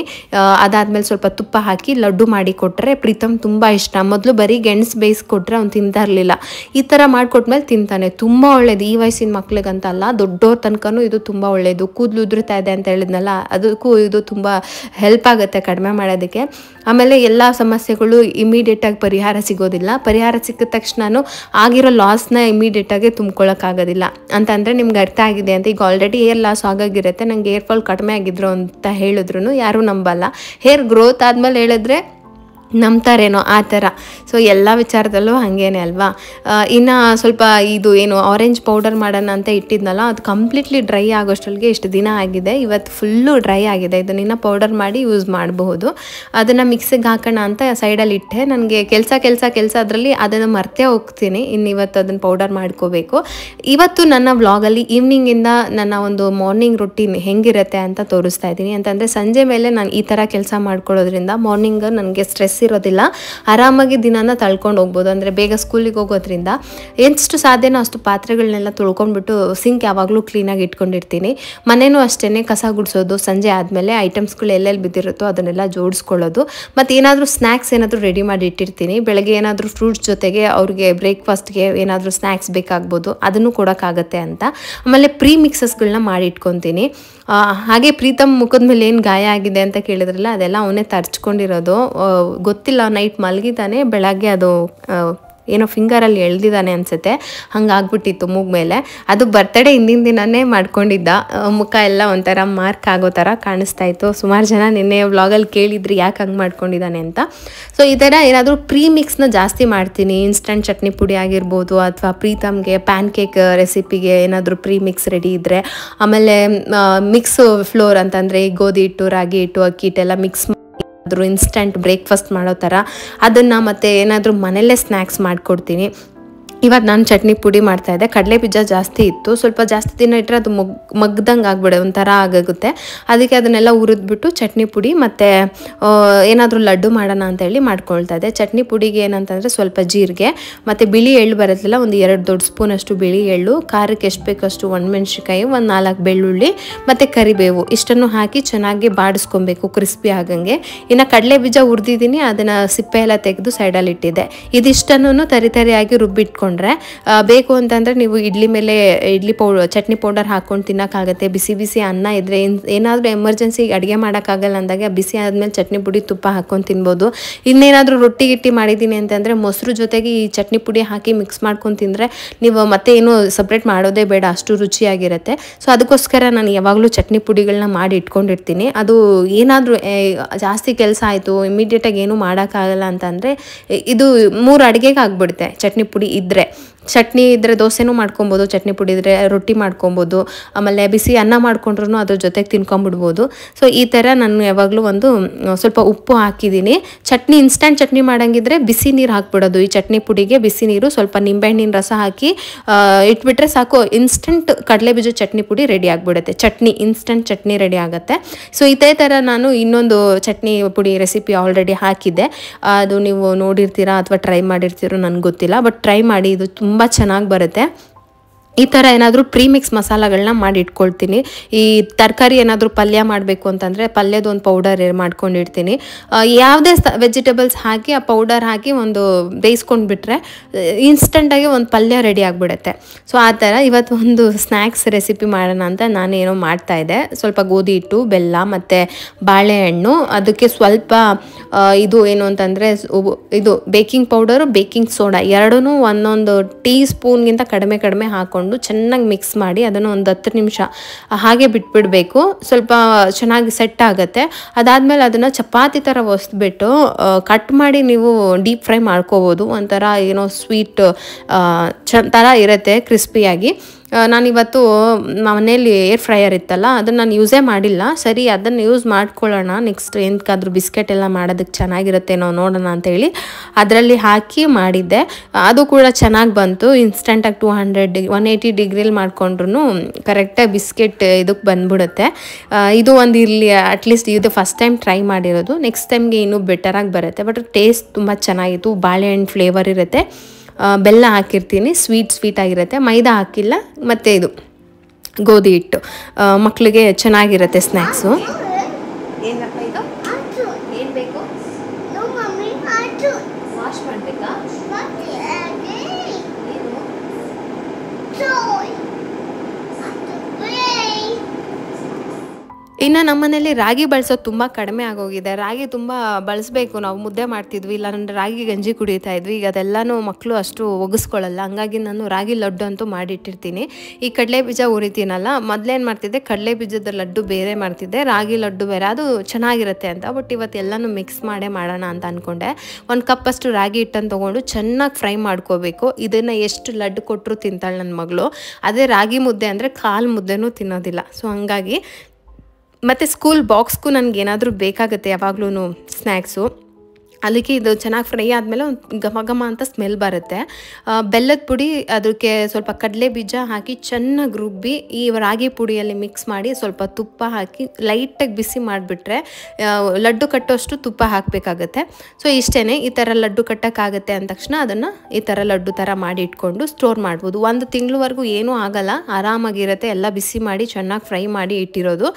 ಅದಾದಮೇಲೆ ಸ್ವಲ್ಪ ತುಪ್ಪ ಹಾಕಿ ಲಡ್ಡು ಮಾಡಿ ಕೊಟ್ಟರೆ ಪ್ರೀತಮ್ ತುಂಬ ಇಷ್ಟ. ಮೊದಲು ಬರೀ ಗೆಣಸು ಬೇಯಿಸ್ಕೊಟ್ರೆ ಅವ್ನು ತಿಂತಾ ಇರಲಿಲ್ಲ. ಈ ಥರ ಮಾಡಿಕೊಟ್ಮೇಲೆ ತಿಂತಾನೆ. ತುಂಬ ಒಳ್ಳೇದು. ಈ ವಯಸ್ಸಿನ ಮಕ್ಳಿಗಂತಲ್ಲ, ದೊಡ್ಡವ್ರ ತನಕನೂ ಇದು ತುಂಬ ಒಳ್ಳೆಯದು. ಕೂದಲು ಉದುರ್ತಾ ಇದೆ ಅಂತ ಹೇಳಿದ್ನಲ್ಲ, ಅದಕ್ಕೂ ಇದು ತುಂಬ ಹೆಲ್ಪ್ ಆಗುತ್ತೆ ಕಡಿಮೆ ಮಾಡೋದಕ್ಕೆ. ಆಮೇಲೆ ಎಲ್ಲ ಸಮಸ್ಯೆಗಳು ಇಮಿಡಿಯೇಟಾಗಿ ಪರಿಹಾರ ಸಿಗೋದಿಲ್ಲ. ಪರಿಹಾರ ಸಿಕ್ಕಿದ ತಕ್ಷಣ ಆಗಿರೋ ಲಾಸ್ನ ಇಮಿಡಿಯೇಟಾಗಿ ತುಂಬ್ಕೊಳ್ಳೋಕ್ಕಾಗೋದಿಲ್ಲ ಅಂತಂದರೆ ನಿಮ್ಗೆ ಅರ್ಥ ಆಗಿದೆ ಅಂತ. ಈಗ ಆಲ್ರೆಡಿ ಏರ್ ಲಾಸ್ ಆಗೋಗಿರುತ್ತೆ. ನಂಗೆ ಏರ್ ಫಾಲ್ ಕಡಿಮೆ ಆಗಿದ್ರು ಅಂತ ಹೇಳಿದ್ರು ಯಾರೂ ನಂಬಲ್ಲ. ಹೇರ್ ಗ್ರೋತ್ ಆದಮೇಲೆ ಹೇಳಿದ್ರೆ ನಂಬ್ತಾರೇನೋ ಆ ಥರ. ಸೊ ಎಲ್ಲ ವಿಚಾರದಲ್ಲೂ ಹಾಗೇನೆ ಅಲ್ವಾ. ಇನ್ನು ಸ್ವಲ್ಪ ಇದು ಏನು ಆರೆಂಜ್ ಪೌಡರ್ ಮಾಡೋಣ ಅಂತ ಇಟ್ಟಿದ್ನಲ್ಲ, ಅದು ಕಂಪ್ಲೀಟ್ಲಿ ಡ್ರೈ ಆಗೋಷ್ಟೊಳಗೆ ಇಷ್ಟು ದಿನ ಆಗಿದೆ. ಇವತ್ತು ಫುಲ್ಲು ಡ್ರೈ ಆಗಿದೆ. ಇದನ್ನ ಪೌಡರ್ ಮಾಡಿ ಯೂಸ್ ಮಾಡಬಹುದು. ಅದನ್ನು ಮಿಕ್ಸಿಗೆ ಹಾಕೋಣ ಅಂತ ಸೈಡಲ್ಲಿ ಇಟ್ಟೆ. ನನಗೆ ಕೆಲಸ ಅದರಲ್ಲಿ ಅದನ್ನು ಮರ್ತೇ ಹೋಗ್ತೀನಿ. ಇನ್ನು ಇವತ್ತು ಅದನ್ನು ಪೌಡರ್ ಮಾಡ್ಕೋಬೇಕು. ಇವತ್ತು ನನ್ನ ವ್ಲಾಗಲ್ಲಿ ಈವ್ನಿಂಗಿಂದ ನನ್ನ ಒಂದು ಮಾರ್ನಿಂಗ್ ರುಟೀನ್ ಹೆಂಗಿರುತ್ತೆ ಅಂತ ತೋರಿಸ್ತಾ ಇದ್ದೀನಿ. ಅಂತಂದರೆ ಸಂಜೆ ಮೇಲೆ ನಾನು ಈ ಥರ ಕೆಲಸ ಮಾಡ್ಕೊಳ್ಳೋದ್ರಿಂದ ಮಾರ್ನಿಂಗ್ ನನಗೆ ಸ್ಟ್ರೆಸ್ ಇರೋದಿಲ್ಲ. ಆರಾಮಾಗಿ ದಿನಾನ ತಳ್ಕೊಂಡು ಹೋಗ್ಬೋದು. ಅಂದರೆ ಬೇಗ ಸ್ಕೂಲಿಗೆ ಹೋಗೋದ್ರಿಂದ ಎಷ್ಟು ಸಾಧ್ಯನೋ ಅಷ್ಟು ಪಾತ್ರೆಗಳನ್ನೆಲ್ಲ ತೊಳ್ಕೊಂಡ್ಬಿಟ್ಟು ಸಿಂಕ್ ಯಾವಾಗಲೂ ಕ್ಲೀನಾಗಿ ಇಟ್ಕೊಂಡಿರ್ತೀನಿ. ಮನೇನೂ ಅಷ್ಟೇ, ಕಸ ಗುಡಿಸೋದು, ಸಂಜೆ ಆದಮೇಲೆ ಐಟಮ್ಸ್ಗಳು ಎಲ್ಲೆಲ್ಲಿ ಬಿದ್ದಿರುತ್ತೋ ಅದನ್ನೆಲ್ಲ ಜೋಡಿಸ್ಕೊಳ್ಳೋದು. ಮತ್ತು ಏನಾದರೂ ಸ್ನ್ಯಾಕ್ಸ್ ಏನಾದರೂ ರೆಡಿ ಮಾಡಿ ಇಟ್ಟಿರ್ತೀನಿ. ಬೆಳಗ್ಗೆ ಏನಾದರೂ ಫ್ರೂಟ್ಸ್ ಜೊತೆಗೆ ಅವ್ರಿಗೆ ಬ್ರೇಕ್ಫಾಸ್ಟ್ಗೆ ಏನಾದರೂ ಸ್ನ್ಯಾಕ್ಸ್ ಬೇಕಾಗ್ಬೋದು, ಅದನ್ನು ಕೊಡೋಕ್ಕಾಗತ್ತೆ ಅಂತ. ಆಮೇಲೆ ಪ್ರೀ ಮಿಕ್ಸಸ್ಗಳನ್ನ ಮಾಡಿ ಇಟ್ಕೊತೀನಿ. ಹಾಗೆ ಪ್ರೀತಮ್ ಮುಖದ ಮೇಲೆ ಏನು ಗಾಯ ಆಗಿದೆ ಅಂತ ಕೇಳಿದ್ರಲ್ಲ, ಅದೆಲ್ಲ ಅವನೇ ತರ್ಚ್ಕೊಂಡಿರೋದು. ಗೊತ್ತಿಲ್ಲ, ನೈಟ್ ಮಲಗಿದ್ದಾನೆ, ಬೆಳಗ್ಗೆ ಅದು ಏನೋ ಫಿಂಗರಲ್ಲಿ ಎಳ್ದಿದ್ದಾನೆ ಅನಿಸುತ್ತೆ. ಹಂಗಾಗ್ಬಿಟ್ಟಿತ್ತು ಮೂಗ್ ಮೇಲೆ. ಅದು ಬರ್ತಡೇ ಹಿಂದಿನ ದಿನವೇ ಮಾಡ್ಕೊಂಡಿದ್ದ. ಮುಖ ಎಲ್ಲ ಒಂಥರ ಮಾರ್ಕ್ ಆಗೋ ಥರ ಕಾಣಿಸ್ತಾ ಇತ್ತು. ಸುಮಾರು ಜನ ನಿನ್ನೆ ವ್ಲಾಗಲ್ಲಿ ಕೇಳಿದ್ರಿ ಯಾಕೆ ಹಂಗೆ ಮಾಡ್ಕೊಂಡಿದ್ದಾನೆ ಅಂತ. ಸೊ ಈ ಥರ ಏನಾದರೂ ಪ್ರೀ ಮಿಕ್ಸ್ನ ಜಾಸ್ತಿ ಮಾಡ್ತೀನಿ. ಇನ್ಸ್ಟಂಟ್ ಚಟ್ನಿ ಪುಡಿ ಆಗಿರ್ಬೋದು, ಅಥವಾ ಪ್ರೀತಮ್ಗೆ ಪ್ಯಾನ್ ಕೇಕ್ ರೆಸಿಪಿಗೆ ಏನಾದರೂ ಪ್ರೀ ಮಿಕ್ಸ್ ರೆಡಿ ಇದ್ದರೆ. ಆಮೇಲೆ ಮಿಕ್ಸ್ ಫ್ಲೋರ್ ಅಂತಂದರೆ ಗೋಧಿ ಹಿಟ್ಟು, ರಾಗಿ ಹಿಟ್ಟು, ಅಕ್ಕಿ ಹಿಟ್ಟೆಲ್ಲ ಮಿಕ್ಸ್ ಇನ್ಸ್ಟಂಟ್ ಬ್ರೇಕ್ಫಾಸ್ಟ್ ಮಾಡೋ ಥರ ಅದನ್ನು, ಮತ್ತು ಏನಾದರೂ ಮನೆಯಲ್ಲೇ ಸ್ನ್ಯಾಕ್ಸ್ ಮಾಡಿಕೊಡ್ತೀನಿ. ಇವತ್ತು ನಾನು ಚಟ್ನಿ ಪುಡಿ ಮಾಡ್ತಾಯಿದ್ದೆ. ಕಡಲೆ ಬೀಜ ಜಾಸ್ತಿ ಇತ್ತು, ಸ್ವಲ್ಪ ಜಾಸ್ತಿ ದಿನ ಇಟ್ಟರೆ ಅದು ಮಗ್ದಂಗೆ ಆಗಿಬಿಡೆ ಒಂಥರ ಆಗುತ್ತೆ. ಅದಕ್ಕೆ ಅದನ್ನೆಲ್ಲ ಹುರಿದ್ಬಿಟ್ಟು ಚಟ್ನಿ ಪುಡಿ ಮತ್ತು ಏನಾದರೂ ಲಡ್ಡು ಮಾಡೋಣ ಅಂತೇಳಿ ಮಾಡ್ಕೊಳ್ತಾ ಇದ್ದೆ. ಚಟ್ನಿ ಪುಡಿಗೆ ಏನಂತಂದರೆ ಸ್ವಲ್ಪ ಜೀರಿಗೆ ಮತ್ತು ಬಿಳಿ ಎಳ್ಳು ಬರುತ್ತಲ್ಲ, ಒಂದು 2 ದೊಡ್ಡ ಸ್ಪೂನಷ್ಟು ಬಿಳಿ ಎಳ್ಳು, ಖಾರಕ್ಕೆ ಎಷ್ಟು ಬೇಕಷ್ಟು ಒಣಮೆಣ್ಸಿಕಾಯಿ, ಒಂದು 4 ಬೆಳ್ಳುಳ್ಳಿ ಮತ್ತು ಕರಿಬೇವು ಇಷ್ಟನ್ನು ಹಾಕಿ ಚೆನ್ನಾಗಿ ಬಾಡಿಸ್ಕೊಬೇಕು ಕ್ರಿಸ್ಪಿ ಆಗಂಗೆ. ಇನ್ನು ಕಡಲೆ ಬೀಜ ಹುರಿದಿದ್ದೀನಿ, ಅದನ್ನು ಸಿಪ್ಪೆ ಎಲ್ಲ ತೆಗೆದು ಸೈಡಲ್ಲಿ ಇಟ್ಟಿದ್ದೆ. ಇದಿಷ್ಟನ್ನು ತರಿಯಾಗಿ ರುಬ್ಬಿಟ್ಕೊಂಡು ಬೇಕು ಅಂತಂದರೆ ನೀವು ಇಡ್ಲಿ ಮೇಲೆ ಚಟ್ನಿ ಪೌಡರ್ ಹಾಕ್ಕೊಂಡು ತಿನ್ನೋಕ್ಕಾಗತ್ತೆ. ಬಿಸಿ ಬಿಸಿ ಅನ್ನ ಇದ್ದರೆ ಏನಾದರೂ ಎಮರ್ಜೆನ್ಸಿ ಅಡುಗೆ ಮಾಡೋಕ್ಕಾಗಲ್ಲ ಅಂದಾಗ ಬಿಸಿ ಆದಮೇಲೆ ಚಟ್ನಿ ಪುಡಿ ತುಪ್ಪ ಹಾಕ್ಕೊಂಡು ತಿನ್ಬೋದು. ಇನ್ನೇನಾದರೂ ರೊಟ್ಟಿ ಗಿಟ್ಟಿ ಮಾಡಿದ್ದೀನಿ ಅಂತಂದರೆ ಮೊಸರು ಜೊತೆಗೆ ಈ ಚಟ್ನಿ ಪುಡಿ ಹಾಕಿ ಮಿಕ್ಸ್ ಮಾಡ್ಕೊಂಡು ತಿಂದರೆ ನೀವು ಮತ್ತೆ ಏನು ಸಪ್ರೇಟ್ ಮಾಡೋದೇ ಬೇಡ, ಅಷ್ಟು ರುಚಿಯಾಗಿರುತ್ತೆ. ಸೊ ಅದಕ್ಕೋಸ್ಕರ ನಾನು ಯಾವಾಗಲೂ ಚಟ್ನಿ ಪುಡಿಗಳನ್ನ ಮಾಡಿ ಇಟ್ಕೊಂಡಿರ್ತೀನಿ. ಅದು ಏನಾದರೂ ಜಾಸ್ತಿ ಕೆಲಸ ಆಯಿತು, ಇಮಿಡಿಯೇಟಾಗಿ ಏನೂ ಮಾಡೋಕ್ಕಾಗಲ್ಲ ಅಂತಂದರೆ ಇದು 3 ಅಡುಗೆಗೆ ಆಗಿಬಿಡುತ್ತೆ ಚಟ್ನಿ ಪುಡಿ ಇದ್ದರೆ. ಚಟ್ನಿ ಇದ್ದರೆ ದೋಸೆನೂ ಮಾಡ್ಕೊಬೋದು, ಚಟ್ನಿ ಪುಡಿ ಇದ್ದರೆ ರೊಟ್ಟಿ ಮಾಡ್ಕೊಬೋದು, ಆಮೇಲೆ ಬಿಸಿ ಅನ್ನ ಮಾಡ್ಕೊಂಡ್ರೂ ಅದ್ರ ಜೊತೆಗೆ ತಿನ್ಕೊಂಬಿಡ್ಬೋದು. ಸೊ ಈ ಥರ ನಾನು ಯಾವಾಗಲೂ ಒಂದು ಸ್ವಲ್ಪ ಉಪ್ಪು ಹಾಕಿದ್ದೀನಿ. ಚಟ್ನಿ ಇನ್ಸ್ಟಂಟ್ ಚಟ್ನಿ ಮಾಡೋಂಗಿದ್ರೆ ಬಿಸಿ ನೀರು ಹಾಕ್ಬಿಡೋದು. ಈ ಚಟ್ನಿ ಪುಡಿಗೆ ಬಿಸಿ ನೀರು, ಸ್ವಲ್ಪ ನಿಂಬೆಹಣ್ಣಿನ ರಸ ಹಾಕಿ ಇಟ್ಬಿಟ್ರೆ ಸಾಕು, ಇನ್ಸ್ಟಂಟ್ ಕಡಲೆ ಬೀಜ ಚಟ್ನಿ ಪುಡಿ ರೆಡಿ ಆಗಿಬಿಡುತ್ತೆ. ಇನ್ಸ್ಟಂಟ್ ಚಟ್ನಿ ರೆಡಿ ಆಗುತ್ತೆ. ಸೊ ಇದೇ ಥರ ನಾನು ಇನ್ನೊಂದು ಚಟ್ನಿ ಪುಡಿ ರೆಸಿಪಿ ಆಲ್ರೆಡಿ ಹಾಕಿದ್ದೆ, ಅದು ನೀವು ನೋಡಿರ್ತೀರಾ ಅಥವಾ ಟ್ರೈ ಮಾಡಿರ್ತೀರೋ ನನಗೆ ಗೊತ್ತಿಲ್ಲ, ಬಟ್ ಟ್ರೈ ಮಾಡಿ, ಇದು ತುಂಬ ಚೆನ್ನಾಗಿ ಬರುತ್ತೆ. ಈ ಥರ ಏನಾದರೂ ಪ್ರೀಮಿಕ್ಸ್ ಮಸಾಲಗಳನ್ನ ಮಾಡಿ ಇಟ್ಕೊಳ್ತೀನಿ. ಈ ತರಕಾರಿ ಏನಾದರೂ ಪಲ್ಯ ಮಾಡಬೇಕು ಅಂತಂದರೆ ಪಲ್ಯದ ಒಂದು ಪೌಡರ್ ಮಾಡ್ಕೊಂಡಿರ್ತೀನಿ. ಯಾವುದೇ ವೆಜಿಟೇಬಲ್ಸ್ ಹಾಕಿ ಆ ಪೌಡರ್ ಹಾಕಿ ಒಂದು ಬೇಯಿಸ್ಕೊಂಡು ಬಿಟ್ಟರೆ ಇನ್ಸ್ಟಂಟಾಗಿ ಒಂದು ಪಲ್ಯ ರೆಡಿ ಆಗಿಬಿಡುತ್ತೆ. ಸೊ ಆ ಥರ ಇವತ್ತು ಒಂದು ಸ್ನ್ಯಾಕ್ಸ್ ರೆಸಿಪಿ ಮಾಡೋಣ ಅಂತ ನಾನೇನೋ ಮಾಡ್ತಾಯಿದ್ದೆ. ಸ್ವಲ್ಪ ಗೋಧಿ ಹಿಟ್ಟು, ಬೆಲ್ಲ ಮತ್ತು ಬಾಳೆಹಣ್ಣು, ಅದಕ್ಕೆ ಸ್ವಲ್ಪ ಇದು ಏನು ಅಂತಂದರೆ ಇದು ಬೇಕಿಂಗ್ ಪೌಡರು, ಬೇಕಿಂಗ್ ಸೋಡಾ ಎರಡೂ ಒಂದೊಂದು ಟೀ ಸ್ಪೂನ್ಗಿಂತ ಕಡಿಮೆ ಹಾಕ್ಕೊಂಡು ಚೆನ್ನಾಗಿ ಮಿಕ್ಸ್ ಮಾಡಿ ಅದನ್ನು ಒಂದು 10 ನಿಮಿಷ ಹಾಗೆ ಬಿಟ್ಬಿಡಬೇಕು. ಸ್ವಲ್ಪ ಚೆನ್ನಾಗಿ ಸೆಟ್ ಆಗುತ್ತೆ. ಅದಾದಮೇಲೆ ಅದನ್ನು ಚಪಾತಿ ಥರ ಒಸ್ಬಿಟ್ಟು ಕಟ್ ಮಾಡಿ ನೀವು ಡೀಪ್ ಫ್ರೈ ಮಾಡ್ಕೋಬೋದು. ಒಂಥರ ಏನೋ ಸ್ವೀಟ್ ಥರ ಇರುತ್ತೆ ಕ್ರಿಸ್ಪಿಯಾಗಿ. ನಾನಿವತ್ತು ಮನೇಲಿ ಏರ್ ಫ್ರೈಯರ್ ಇತ್ತಲ್ಲ, ಅದನ್ನು ನಾನು ಯೂಸೇ ಮಾಡಿಲ್ಲ. ಸರಿ, ಅದನ್ನು ಯೂಸ್ ಮಾಡ್ಕೊಳ್ಳೋಣ, ನೆಕ್ಸ್ಟ್ ಏನಕ್ಕಾದ್ರೂ ಬಿಸ್ಕೆಟ್ ಎಲ್ಲ ಮಾಡೋದಕ್ಕೆ ಚೆನ್ನಾಗಿರುತ್ತೇನೋ ನೋಡೋಣ ಅಂತೇಳಿ ಅದರಲ್ಲಿ ಹಾಕಿ ಮಾಡಿದ್ದೆ. ಅದು ಕೂಡ ಚೆನ್ನಾಗಿ ಬಂತು. ಇನ್ಸ್ಟಂಟಾಗಿ 180 ಡಿಗ್ರಿಲಿ ಮಾಡ್ಕೊಂಡ್ರು ಕರೆಕ್ಟಾಗಿ ಬಿಸ್ಕೆಟ್ ಇದಕ್ಕೆ ಬಂದ್ಬಿಡುತ್ತೆ. ಇದು ಒಂದು ಇರಲಿ, ಅಟ್ಲೀಸ್ಟ್ ಇದು ಫಸ್ಟ್ ಟೈಮ್ ಟ್ರೈ ಮಾಡಿರೋದು, ನೆಕ್ಸ್ಟ್ ಟೈಮ್ಗೆ ಇನ್ನೂ ಬೆಟರಾಗಿ ಬರುತ್ತೆ. ಬಟ್ ಟೇಸ್ಟ್ ತುಂಬ ಚೆನ್ನಾಗಿತ್ತು. ಬಾಳೆಹಣ್ಣು ಫ್ಲೇವರ್ ಇರುತ್ತೆ, ಬೆಲ್ಲ ಹಾಕಿರ್ತೀನಿ, ಸ್ವೀಟ್ ಆಗಿರುತ್ತೆ, ಮೈದಾ ಹಾಕಿಲ್ಲ, ಮತ್ತು ಇದು ಗೋಧಿ ಹಿಟ್ಟು. ಮಕ್ಕಳಿಗೆ ಚೆನ್ನಾಗಿರುತ್ತೆ ಸ್ನ್ಯಾಕ್ಸು. ಏನಪ್ಪ ಇದು? ಏನು ಬೇಕು? ವಾಶ್ ಮಾಡಬೇಕಾ? ಇನ್ನು ನಮ್ಮನೇಲಿ ರಾಗಿ ಬಳಸೋದು ತುಂಬ ಕಡಿಮೆ ಆಗೋಗಿದೆ. ರಾಗಿ ತುಂಬ ಬಳಸಬೇಕು, ನಾವು ಮುದ್ದೆ ಮಾಡ್ತಿದ್ವಿ, ಇಲ್ಲ ಅಂದರೆ ರಾಗಿ ಗಂಜಿ ಕುಡಿತಾ ಇದ್ವಿ. ಈಗ ಅದೆಲ್ಲನೂ ಮಕ್ಕಳು ಅಷ್ಟು ಒಗಿಸ್ಕೊಳ್ಳಲ್ಲ, ಹಂಗಾಗಿ ನಾನು ರಾಗಿ ಲಡ್ಡು ಅಂತೂ ಮಾಡಿಟ್ಟಿರ್ತೀನಿ. ಈ ಕಡಲೆ ಬೀಜ ಹುರಿತೀನಲ್ಲ, ಮೊದಲೇನು ಮಾಡ್ತಿದ್ದೆ, ಕಡಲೆ ಬೀಜದ ಲಡ್ಡು ಬೇರೆ ಮಾಡ್ತಿದ್ದೆ, ರಾಗಿ ಲಡ್ಡು ಬೇರೆ, ಅದು ಚೆನ್ನಾಗಿರುತ್ತೆ ಅಂತ. ಬಟ್ ಇವತ್ತು ಎಲ್ಲನೂ ಮಿಕ್ಸ್ ಮಾಡೇ ಮಾಡೋಣ ಅಂತ ಅಂದ್ಕೊಂಡೆ. 1 ಕಪ್ಪಷ್ಟು ರಾಗಿ ಹಿಟ್ಟನ್ನು ತೊಗೊಂಡು ಚೆನ್ನಾಗಿ ಫ್ರೈ ಮಾಡ್ಕೋಬೇಕು. ಇದನ್ನು ಎಷ್ಟು ಲಡ್ಡು ಕೊಟ್ಟರು ತಿಂತಾಳೆ ನನ್ನ ಮಗಳು. ಅದೇ ರಾಗಿ ಮುದ್ದೆ ಅಂದರೆ ಕಾಲು ಮುದ್ದೆನೂ ತಿನ್ನೋದಿಲ್ಲ. ಸೊ ಹಂಗಾಗಿ ಮತ್ತು ಸ್ಕೂಲ್ ಬಾಕ್ಸ್ಗೂ ನನಗೇನಾದರೂ ಬೇಕಾಗುತ್ತೆ ಯಾವಾಗ್ಲೂ ಸ್ನ್ಯಾಕ್ಸು. ಅದಕ್ಕೆ ಇದು ಚೆನ್ನಾಗಿ ಫ್ರೈ ಆದಮೇಲೆ ಒಂದು ಘಮ ಅಂತ ಸ್ಮೆಲ್ ಬರುತ್ತೆ. ಬೆಲ್ಲದ ಪುಡಿ, ಅದಕ್ಕೆ ಸ್ವಲ್ಪ ಕಡಲೆ ಬೀಜ ಹಾಕಿ ಚೆನ್ನಾಗಿ ರುಬ್ಬಿ ಈ ರಾಗಿ ಪುಡಿಯಲ್ಲಿ ಮಿಕ್ಸ್ ಮಾಡಿ ಸ್ವಲ್ಪ ತುಪ್ಪ ಹಾಕಿ ಲೈಟಾಗಿ ಬಿಸಿ ಮಾಡಿಬಿಟ್ರೆ ಲಡ್ಡು ಕಟ್ಟೋಷ್ಟು ತುಪ್ಪ ಹಾಕಬೇಕಾಗತ್ತೆ. ಸೊ ಇಷ್ಟೇ, ಈ ಥರ ಲಡ್ಡು ಕಟ್ಟೋಕ್ಕಾಗತ್ತೆ ಅಂದ ತಕ್ಷಣ ಅದನ್ನು ಈ ಥರ ಲಡ್ಡು ಥರ ಮಾಡಿ ಇಟ್ಕೊಂಡು ಸ್ಟೋರ್ ಮಾಡ್ಬೋದು. 1 ತಿಂಗಳವರೆಗೂ ಏನೂ ಆಗಲ್ಲ, ಆರಾಮಾಗಿರುತ್ತೆ. ಎಲ್ಲ ಬಿಸಿ ಮಾಡಿ ಚೆನ್ನಾಗಿ ಫ್ರೈ ಮಾಡಿ ಇಟ್ಟಿರೋದು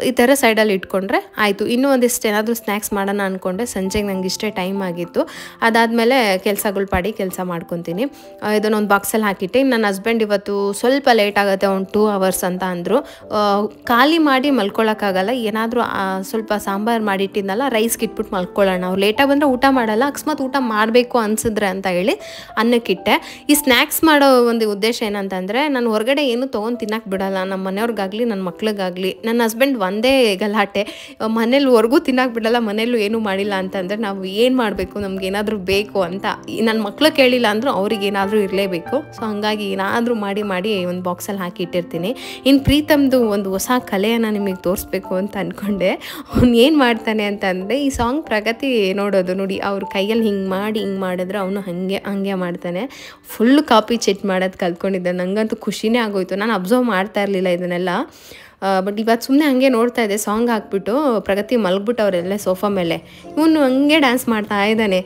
ಈ ಥರ ಸೈಡಲ್ಲಿ ಇಟ್ಕೊಂಡ್ರೆ ಆಯಿತು. ಇನ್ನೂ ಒಂದಿಷ್ಟು ಏನಾದರೂ ಸ್ನ್ಯಾಕ್ಸ್ ಮಾಡೋಣ ಅಂದ್ಕೊಂಡೆ, ಸಂಜೆಗೆ ನಂಗೆ ಇಷ್ಟೇ ಟೈಮ್ ಆಗಿತ್ತು. ಅದಾದಮೇಲೆ ಕೆಲಸ ಮಾಡ್ಕೊತೀನಿ. ಇದನ್ನೊಂದು ಬಾಕ್ಸಲ್ಲಿ ಹಾಕಿಟ್ಟೆ. ನನ್ನ ಹಸ್ಬೆಂಡ್ ಇವತ್ತು ಸ್ವಲ್ಪ ಲೇಟ್ ಆಗುತ್ತೆ, ಒಂದು 2 ಅವರ್ಸ್ ಅಂತ ಅಂದರು. ಖಾಲಿ ಮಾಡಿ ಮಲ್ಕೊಳ್ಳೋಕ್ಕಾಗಲ್ಲ, ಏನಾದರೂ ಸ್ವಲ್ಪ ಸಾಂಬಾರು ಮಾಡಿಟ್ಟಿದ್ದಲ್ಲ, ರೈಸ್ಗೆ ಇಟ್ಬಿಟ್ಟು ಮಲ್ಕೊಳ್ಳೋಣ, ಅವ್ರು ಲೇಟಾಗಿ ಬಂದರೆ ಊಟ ಮಾಡಲ್ಲ, ಅಕಸ್ಮಾತ್ ಊಟ ಮಾಡಬೇಕು ಅನಿಸಿದ್ರೆ ಅಂತ ಹೇಳಿ ಅನ್ನಕ್ಕಿಟ್ಟೆ. ಈ ಸ್ನ್ಯಾಕ್ಸ್ ಮಾಡೋ ಒಂದು ಉದ್ದೇಶ ಏನಂತಂದರೆ, ನಾನು ಹೊರಗಡೆ ಏನು ತೊಗೊಂಡು ತಿನ್ನಕ್ಕೆ ಬಿಡಲ್ಲ, ನಮ್ಮ ಮನೆಯವ್ರಿಗಾಗಲಿ ನನ್ನ ಮಕ್ಳಿಗಾಗಲಿ. ನನ್ನ ಹಸ್ಬೆಂಡ್ ಒಂದೇ ಗಲಾಟೆ, ಮನೇಲಿ ಹೊರಗೂ ತಿನ್ನಕ್ಕೆ ಬಿಡಲ್ಲ, ಮನೇಲೂ ಏನೂ ಮಾಡಿಲ್ಲ ಅಂತಂದರೆ ನಾವು ಏನು ಮಾಡಬೇಕು, ನಮ್ಗೆ ಏನಾದರೂ ಬೇಕು ಅಂತ. ನನ್ನ ಮಕ್ಕಳು ಕೇಳಿಲ್ಲ ಅಂದರೂ ಅವ್ರಿಗೆ ಏನಾದರೂ ಇರಲೇಬೇಕು. ಸೊ ಹಾಗಾಗಿ ಏನಾದರೂ ಮಾಡಿ ಒಂದು ಬಾಕ್ಸಲ್ಲಿ ಹಾಕಿ ಇಟ್ಟಿರ್ತೀನಿ. ಇನ್ನು ಪ್ರೀತಮ್ದು ಒಂದು ಹೊಸ ಕಲೆಯನ್ನು ನಿಮಗೆ ತೋರಿಸ್ಬೇಕು ಅಂತ ಅಂದ್ಕೊಂಡೆ. ಅವ್ನು ಏನು ಮಾಡ್ತಾನೆ ಅಂತಂದರೆ, ಈ ಸಾಂಗ್ ಪ್ರಗತಿ ನೋಡೋದು ನೋಡಿ, ಅವ್ರ ಕೈಯಲ್ಲಿ ಹಿಂಗೆ ಮಾಡಿದ್ರೆ ಅವನು ಹಂಗೆ ಮಾಡ್ತಾನೆ. ಫುಲ್ ಕಾಪಿ ಚೆಟ್ ಮಾಡೋದು ಕಲ್ತ್ಕೊಂಡಿದ್ದೆ. ನನಗಂತೂ ಖುಷಿನೇ ಆಗೋಯ್ತು. ನಾನು ಅಬ್ಸರ್ವ್ ಮಾಡ್ತಾ ಇರಲಿಲ್ಲ ಇದನ್ನೆಲ್ಲ. ಬಟ್ ಇವತ್ತು ಸುಮ್ಮನೆ ಹಂಗೆ ನೋಡ್ತಾ ಇದ್ದೆ, ಸಾಂಗ್ ಹಾಕ್ಬಿಟ್ಟು ಪ್ರಗತಿ ಮಲಗ್ಬಿಟ್ಟು ಅವರೆಲ್ಲ ಸೋಫಾ ಮೇಲೆ, ಇವನು ಹಂಗೆ ಡ್ಯಾನ್ಸ್ ಮಾಡ್ತಾ ಇದ್ದಾನೆ.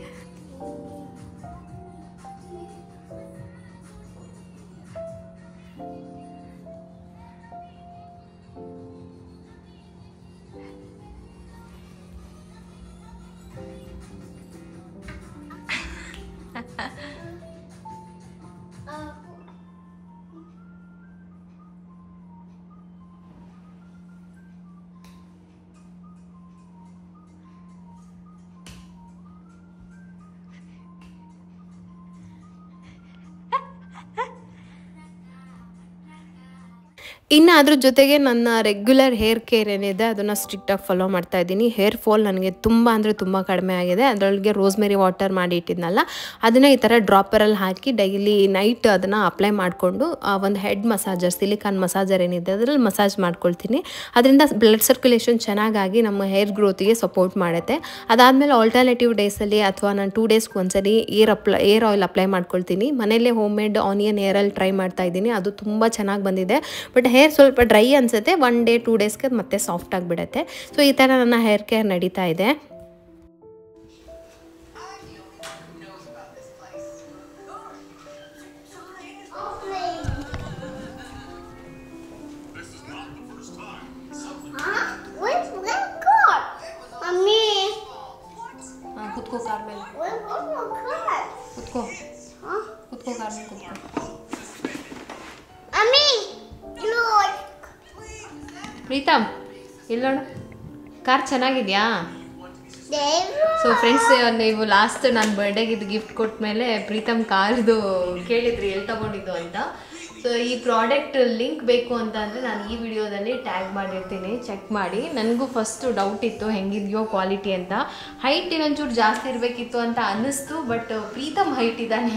ಇನ್ನು ಅದ್ರ ಜೊತೆಗೆ ನನ್ನ ರೆಗ್ಯುಲರ್ ಹೇರ್ ಕೇರ್ ಏನಿದೆ ಅದನ್ನು ಸ್ಟ್ರಿಕ್ಟಾಗಿ ಫಾಲೋ ಮಾಡ್ತಾ ಇದ್ದೀನಿ. ಹೇರ್ ಫಾಲ್ ನನಗೆ ತುಂಬ ಅಂದರೆ ತುಂಬ ಕಡಿಮೆ ಆಗಿದೆ. ಅದರೊಳಗೆ ರೋಸ್ಮೆರಿ ವಾಟರ್ ಮಾಡಿ ಇಟ್ಟಿದ್ನಲ್ಲ, ಅದನ್ನು ಈ ಥರ ಡ್ರಾಪರಲ್ಲಿ ಹಾಕಿ ಡೈಲಿ ನೈಟ್ ಅದನ್ನು ಅಪ್ಲೈ ಮಾಡಿಕೊಂಡು ಒಂದು ಹೆಡ್ ಮಸಾಜರ್, ಸಿಲಿಕಾನ್ ಮಸಾಜರ್ ಏನಿದೆ ಅದರಲ್ಲಿ ಮಸಾಜ್ ಮಾಡ್ಕೊಳ್ತೀನಿ. ಅದರಿಂದ ಬ್ಲಡ್ ಸರ್ಕ್ಯುಲೇಷನ್ ಚೆನ್ನಾಗಾಗಿ ನಮ್ಮ ಹೇರ್ ಗ್ರೋತಿಗೆ ಸಪೋರ್ಟ್ ಮಾಡುತ್ತೆ. ಅದಾದಮೇಲೆ ಆಲ್ಟರ್ನೇಟಿವ್ ಡೇಸಲ್ಲಿ ಅಥವಾ ನಾನು 2 ಡೇಸ್ಗೆ ಒಂದ್ಸರಿ ಏರ್ ಆಯಿಲ್ ಅಪ್ಲೈ ಮಾಡ್ಕೊಳ್ತೀನಿ. ಮನೆಯಲ್ಲೇ home made onion air oil try ಮಾಡ್ತಾ ಇದ್ದೀನಿ. ಅದು ತುಂಬ ಚೆನ್ನಾಗಿ ಬಂದಿದೆ. ಬಟ್ ಹೇರ್ ಸ್ವಲ್ಪ ಡ್ರೈ ಅನಿಸುತ್ತೆ. 1 ಡೇ 2 ಡೇಸ್ಗೆ ಮತ್ತೆ ಸಾಫ್ಟ್ ಆಗಿಬಿಡುತ್ತೆ. ಸೊ ಈ ಥರ ನನ್ನ ಹೇರ್ ಕೇರ್ ನಡೀತಾ ಇದೆ. ಕುತ್ಕೋ ಕಾರ್ ಮೇಲೆ, ಕುತ್ಕೋ ಕಾರ್ ಮೇಲೆ ಕುತ್ಕೋ. ಪ್ರೀತಮ್ ಇಲ್ಲ ನೋಡು, ಕಾರ್ ಚೆನ್ನಾಗಿದೆಯಾ? ಸೊ ಫ್ರೆಂಡ್ಸ್, ನೀವು ಲಾಸ್ಟ್ ನಾನು ಬರ್ಡೇಗೆ ಇದು ಗಿಫ್ಟ್ ಕೊಟ್ಟ ಮೇಲೆ ಪ್ರೀತಮ್ ಕಾರ್ದು ಕೇಳಿದ್ರಿ ಎಲ್ಲಿ ತೊಗೊಂಡಿದ್ದು ಅಂತ. ಸೊ ಈ ಪ್ರಾಡಕ್ಟ್ ಲಿಂಕ್ ಬೇಕು ಅಂತ ಅಂದರೆ ನಾನು ಈ ವಿಡಿಯೋದಲ್ಲಿ ಟ್ಯಾಗ್ ಮಾಡಿರ್ತೀನಿ, ಚೆಕ್ ಮಾಡಿ. ನನಗೂ ಫಸ್ಟು ಡೌಟ್ ಇತ್ತು ಹೆಂಗಿದೆಯೋ ಕ್ವಾಲಿಟಿ ಅಂತ. ಹೈಟ್ ಇನ್ನೊಂಚೂರು ಜಾಸ್ತಿ ಇರಬೇಕಿತ್ತು ಅಂತ ಅನ್ನಿಸ್ತು, ಬಟ್ ಪ್ರೀತಮ್ ಹೈಟ್ ಇದ್ದಾನೆ.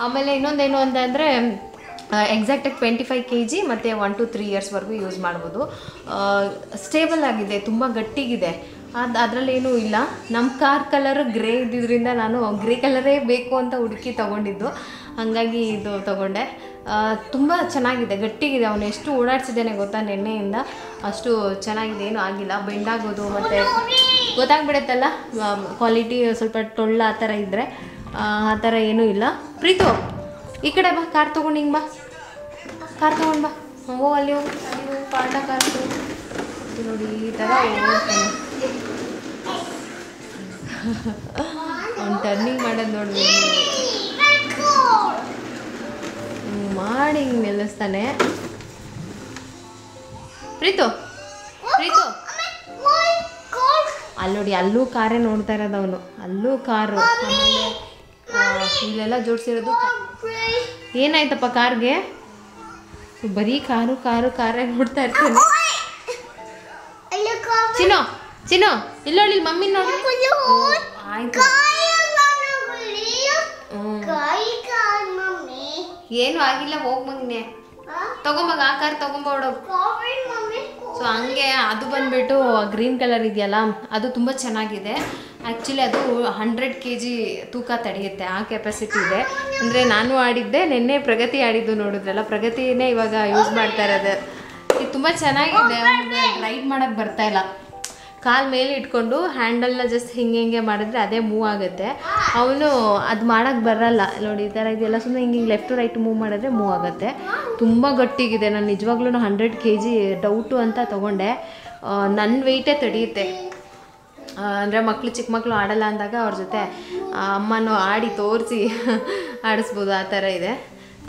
ಆಮೇಲೆ ಇನ್ನೊಂದೇನು ಅಂತಂದರೆ ಎಕ್ಸಾಕ್ಟಾಗಿ 25 kg ಮತ್ತು 1 to 3 ಇಯರ್ಸ್ವರೆಗೂ ಯೂಸ್ ಮಾಡ್ಬೋದು. ಸ್ಟೇಬಲ್ ಆಗಿದೆ, ತುಂಬ ಗಟ್ಟಿಗಿದೆ. ಅದರಲ್ಲೇನೂ ಇಲ್ಲ. ನಮ್ಮ ಕಾರ್ ಕಲರ್ ಗ್ರೇ ಇದ್ದಿದ್ದರಿಂದ ನಾನು ಗ್ರೇ ಕಲರೇ ಬೇಕು ಅಂತ ಹುಡುಕಿ ತೊಗೊಂಡಿದ್ದು, ಹಾಗಾಗಿ ಇದು ತೊಗೊಂಡೆ. ತುಂಬ ಚೆನ್ನಾಗಿದೆ, ಗಟ್ಟಿಗಿದೆ. ಅವನು ಎಷ್ಟು ಓಡಾಡ್ಸಿದ್ದೇನೆ ಗೊತ್ತಾ ನೆನ್ನೆಯಿಂದ, ಅಷ್ಟು ಚೆನ್ನಾಗಿದೆ, ಏನೂ ಆಗಿಲ್ಲ. ಬೆಂಡಾಗೋದು ಮತ್ತು ಗೊತ್ತಾಗ್ಬಿಡುತ್ತಲ್ಲ ಕ್ವಾಲಿಟಿ ಸ್ವಲ್ಪ ಟೊಳ್ಳ ಆ ಥರ ಇದ್ದರೆ, ಆ ಥರ ಏನೂ ಇಲ್ಲ. ಪ್ರೀತು ಈ ಕಡೆ ಬಾ, ಕಾರ್ ತೊಗೊಂಡು ಹಿಂಗೆ ಬಾ, ಕಾರ್ ತೊಗೊಂಡು ಬಾ. ಹೋಗಿ ಅಲ್ಲಿ ಹೋಗಿ ಪಾಠ ಕಾರ್ ನೋಡಿ, ಈ ಥರ ಹೋಗ್ತಾನೆ. ಅವ್ನು ಟರ್ನಿಂಗ್ ಮಾಡೋದು ನೋಡಿ, ಮಾಡಿ ಹಿಂಗೆ ನಿಲ್ಲಿಸ್ತಾನೆ. ಪ್ರೀತು ಅಲ್ಲಿ ನೋಡಿ, ಅಲ್ಲೂ ಕಾರೇ ನೋಡ್ತಾ ಇರೋದು ಅವನು, ಅಲ್ಲೂ ಕಾರು. ಆಮೇಲೆ ಇಲ್ಲೆಲ್ಲ ಜೋಡಿಸಿರೋದು. ಏನಾಯ್ತಪ್ಪ ಕಾರ್ಗೆ? ಬರೀ ಕಾರೇ ನೋಡ್ತಾ ಇರ್ತಾನೆ. ಚಿನ್ನೋ ಇಲ್ಲ ನೋಡಿ, ಮಮ್ಮಿ ನೋಡಿ. ಆಯ್ತು, ಏನು ಆಗಿಲ್ಲ, ಹೋಗ್ ಮಗನೆ ತಗೊಂಬಾಗ, ಆ ಕಾರ್ ತಗೊಂಬೋಡು. ಸೊ ಹಂಗೆ ಅದು ಬಂದುಬಿಟ್ಟು ಗ್ರೀನ್ ಕಲರ್ ಇದೆಯಲ್ಲ, ಅದು ತುಂಬ ಚೆನ್ನಾಗಿದೆ. ಆ್ಯಕ್ಚುಲಿ ಅದು 100 kg ತೂಕ ತಡೆಯುತ್ತೆ, ಆ ಕೆಪಾಸಿಟಿ ಇದೆ. ಅಂದರೆ ನಾನು ಆಡಿದ್ದೆ, ನಿನ್ನೆ ಪ್ರಗತಿ ಆಡಿದ್ದು ನೋಡಿದ್ರಲ್ಲ, ಪ್ರಗತಿನೇ ಇವಾಗ ಯೂಸ್ ಮಾಡ್ತಾ ಇರೋದು. ಇದು ತುಂಬ ಚೆನ್ನಾಗಿದೆ. ರೈಡ್ ಮಾಡೋಕ್ಕೆ ಬರ್ತಾಯಿಲ್ಲ, ಕಾಲು ಮೇಲೆ ಇಟ್ಕೊಂಡು ಹ್ಯಾಂಡಲ್ನ ಜಸ್ಟ್ ಹಿಂಗೆ ಮಾಡಿದ್ರೆ ಅದೇ ಮೂವ್ ಆಗುತ್ತೆ. ಅವನು ಅದು ಮಾಡೋಕ್ಕೆ ಬರಲ್ಲ ನೋಡಿ, ಈ ಥರ ಇದೆಲ್ಲ ಸುಮ್ಮನೆ ಹಿಂಗೆ ಲೆಫ್ಟ್ ಟು ರೈಟ್ ಮೂವ್ ಮಾಡಿದ್ರೆ ಮೂವ್ ಆಗುತ್ತೆ. ತುಂಬ ಗಟ್ಟಿಗಿದೆ. ನಾನು ನಿಜವಾಗ್ಲೂ 100 kg ಡೌಟು ಅಂತ ತೊಗೊಂಡೆ. ನನ್ನ ವೆಯ್ಟೇ ತಡೆಯುತ್ತೆ. ಅಂದರೆ ಚಿಕ್ಕ ಮಕ್ಕಳು ಆಡಲ್ಲ ಅಂದಾಗ ಅವ್ರ ಜೊತೆ ಅಮ್ಮನೂ ಆಡಿ ತೋರಿಸಿ ಆಡಿಸ್ಬೋದು, ಆ ಥರ ಇದೆ.